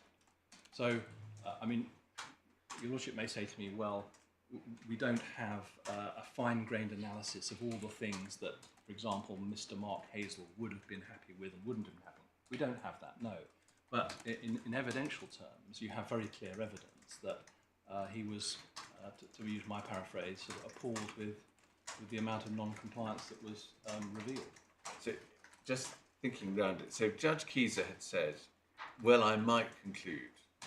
So, I mean, your Lordship may say to me, well, we don't have a fine-grained analysis of all the things that, for example, Mr. Mark Hazel would have been happy with and wouldn't have been happy. We don't have that, no. But in evidential terms, you have very clear evidence that he was, to use my paraphrase, sort of appalled with the amount of non-compliance that was revealed. So, just thinking round it, so Judge Keyser had said, well, I might conclude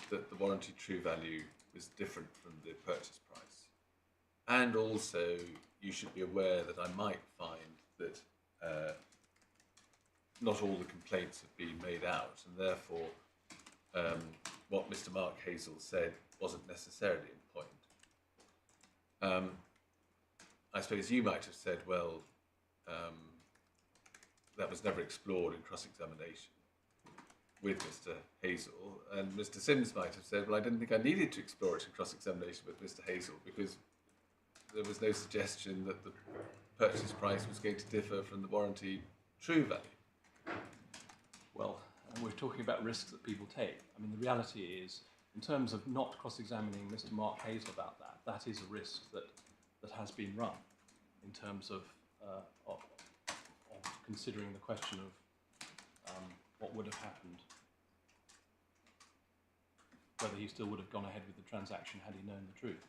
that the warranted true value was different from the purchase price. And also, you should be aware that I might find that not all the complaints have been made out, and therefore what Mr. Mark Hazel said wasn't necessarily in point. I suppose you might have said, well, that was never explored in cross-examination with Mr. Hazel, and Mr. Sims might have said, well, I didn't think I needed to explore it in cross-examination with Mr. Hazel because there was no suggestion that the purchase price was going to differ from the warranty true value? Well, we're talking about risks that people take. I mean, the reality is, in terms of not cross-examining Mr. Mark Hazel about that, that is a risk that has been run in terms of considering the question of what would have happened, whether he still would have gone ahead with the transaction had he known the truth.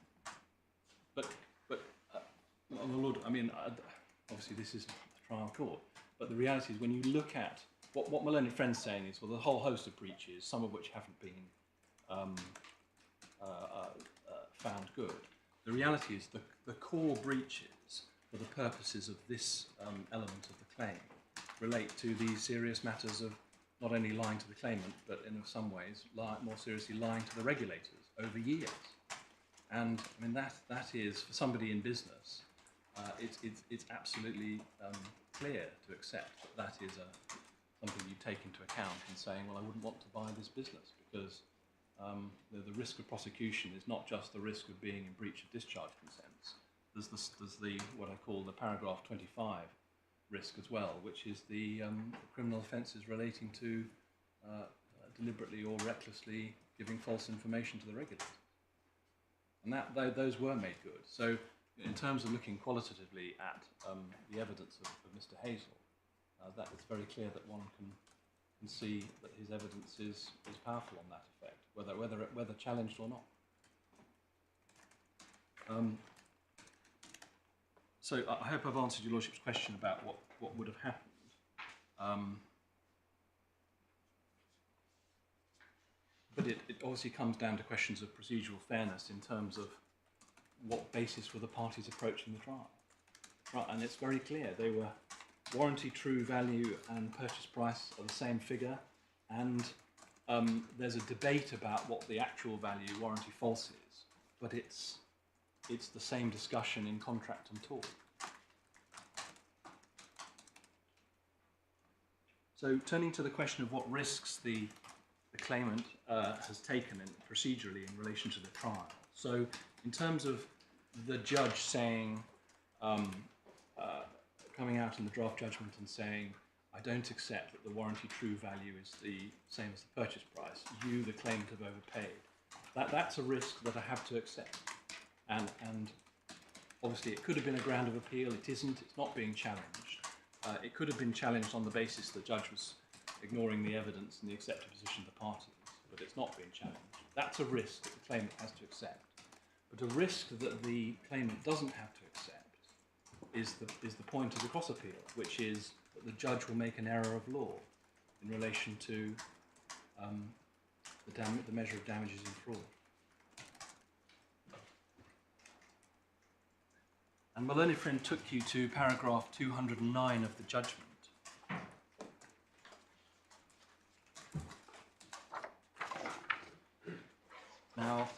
But on the Lord, I mean, obviously this is a trial court, but the reality is when you look at what my learned friend's saying is, well, the whole host of breaches, some of which haven't been found good. The reality is the core breaches for the purposes of this element of the claim relate to these serious matters of not only lying to the claimant, but in some ways, more seriously, lying to the regulators over years. And I mean, that is, for somebody in business, it's absolutely clear to accept that is something you take into account in saying, well, I wouldn't want to buy this business because the risk of prosecution is not just the risk of being in breach of discharge consents. There's the what I call the paragraph 25 risk as well, which is the criminal offences relating to deliberately or recklessly giving false information to the regulator. And those were made good. So in terms of looking qualitatively at the evidence of Mr. Hazel, that it's very clear that one can see that his evidence is powerful on that effect, whether challenged or not. So I hope I've answered your Lordship's question about what would have happened. But it obviously comes down to questions of procedural fairness in terms of what basis were the parties approaching the trial. Right, and it's very clear they were warranty true value and purchase price are the same figure, and there's a debate about what the actual value warranty false is, but it's the same discussion in contract and tort. So turning to the question of what risks the claimant has taken procedurally in relation to the trial. So in terms of the judge saying, coming out in the draft judgment and saying, I don't accept that the warranty true value is the same as the purchase price. You, the claimant, have overpaid. That's a risk that I have to accept. And obviously it could have been a ground of appeal. It isn't. It's not being challenged. It could have been challenged on the basis the judge was ignoring the evidence and the accepted position of the parties, but it's not being challenged. That's a risk that the claimant has to accept. But a risk that the claimant doesn't have to accept is the point of the cross appeal, which is that the judge will make an error of law in relation to the measure of damages and fraud. And my learned friend took you to paragraph 209 of the judgment. Now,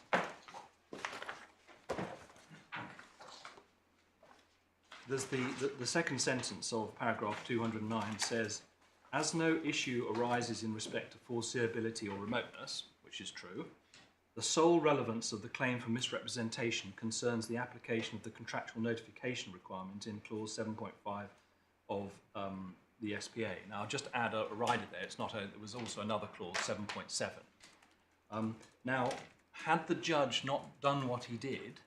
there's the second sentence of paragraph 209 says, as no issue arises in respect to foreseeability or remoteness, which is true, the sole relevance of the claim for misrepresentation concerns the application of the contractual notification requirement in clause 7.5 of the SPA. Now, I'll just add a rider there. It's not there was also another clause, 7.7. Now, had the judge not done what he did,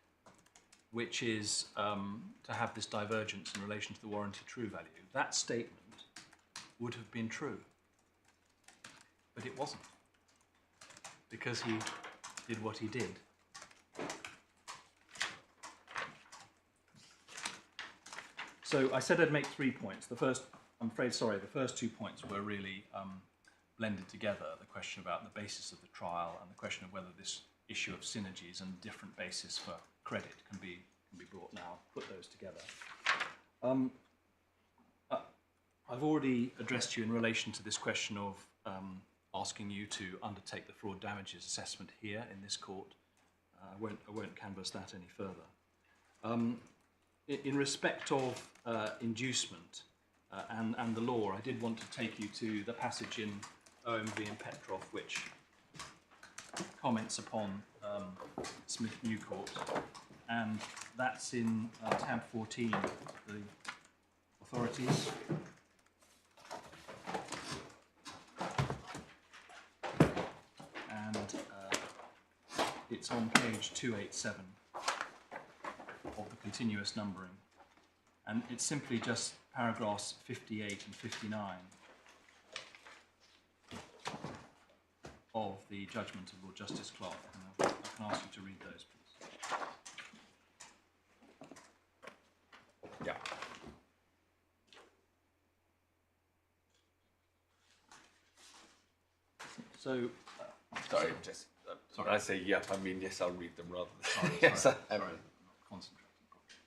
which is to have this divergence in relation to the warranty true value, that statement would have been true. But it wasn't, because he did what he did. So I said I'd make 3 points. The first, I'm afraid, sorry, the first 2 points were really blended together. The question about the basis of the trial and the question of whether this issue of synergies and different basis for credit can be brought now. Put those together. I've already addressed you in relation to this question of asking you to undertake the fraud damages assessment here in this court. I won't canvass that any further. In respect of inducement and the law, I did want to take you to the passage in OMV and Petrov, which comments upon Smith Newcourt. and that's in tab 14, the authorities. And it's on page 287 of the continuous numbering. And it's simply just paragraphs 58 and 59 of the judgment of Lord Justice Clark. And I can ask you to read those, please. Yeah. So, Sorry, just sorry. when I say yep, I mean yes, I'll read them rather than sorry, yes, sorry, I am. sorry, I'm not concentrating properly.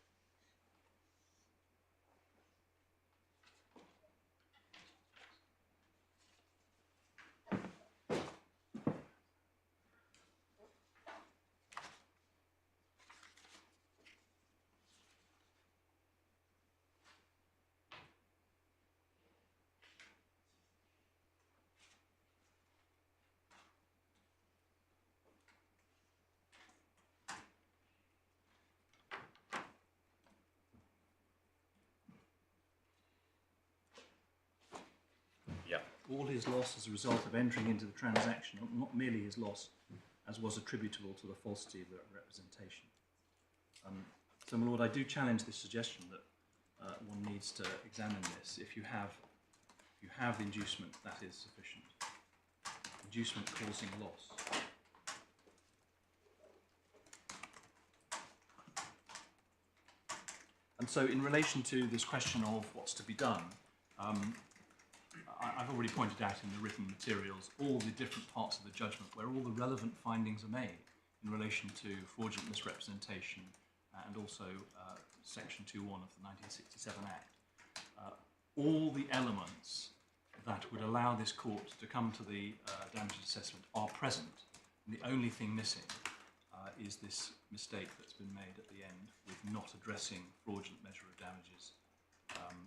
Yeah. All his loss as a result of entering into the transaction, not merely his loss, as was attributable to the falsity of the representation. So, my lord, I do challenge this suggestion that one needs to examine this. If you have the inducement, that is sufficient. Inducement causing loss. And so, in relation to this question of what's to be done, I've already pointed out in the written materials all the different parts of the judgment where all the relevant findings are made in relation to fraudulent misrepresentation and also Section 2.1 of the 1967 Act. All the elements that would allow this court to come to the damages assessment are present, and the only thing missing is this mistake that's been made at the end with not addressing fraudulent measure of damages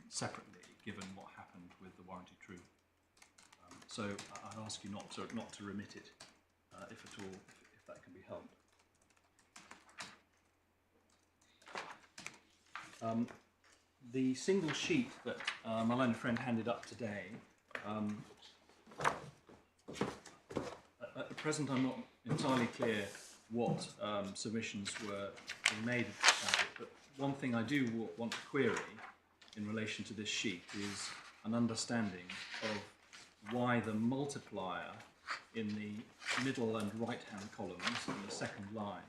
separately, given what happened with the warranty true. So I'd ask you not to remit it, if at all, if that can be helped. The single sheet that my learned friend handed up today, at present I'm not entirely clear what submissions were being made about it, but one thing I do want to query in relation to this sheet is an understanding of why the multiplier in the middle and right-hand columns in the second line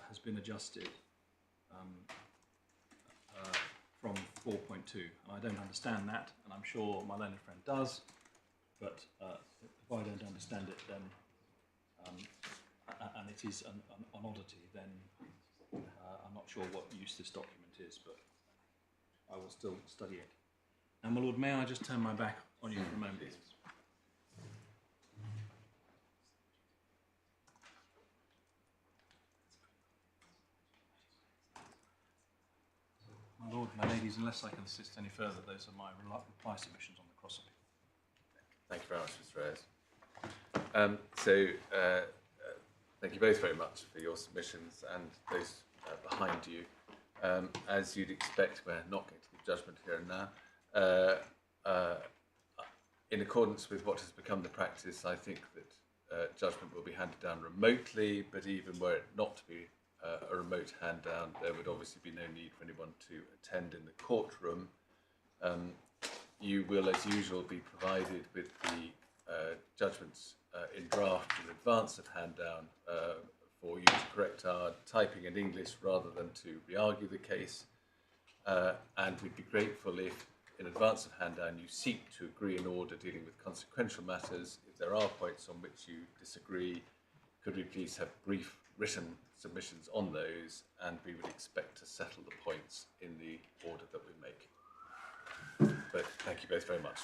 has been adjusted from 4.2. And I don't understand that, and I'm sure my learned friend does, but if I don't understand it, then and it is an oddity, then I'm not sure what use this document is, but I will still study it. And my lord, may I just turn my back on you for a moment? My lord, my ladies, unless I can assist any further, those are my reply submissions on the cross appeal. Thank you very much, Mr. Reyes. Thank you both very much for your submissions and those behind you. As you'd expect, we're not getting to the judgment here and now. In accordance with what has become the practice, I think that judgment will be handed down remotely, but even were it not to be a remote hand down, there would obviously be no need for anyone to attend in the courtroom. You will, as usual, be provided with the judgments in draft in advance of hand down for you to correct our typing in English rather than to re-argue the case. And we'd be grateful if, in advance of hand down, you seek to agree in order dealing with consequential matters. If there are points on which you disagree, could we please have brief written submissions on those, and we would expect to settle the points in the order that we make. But thank you both very much.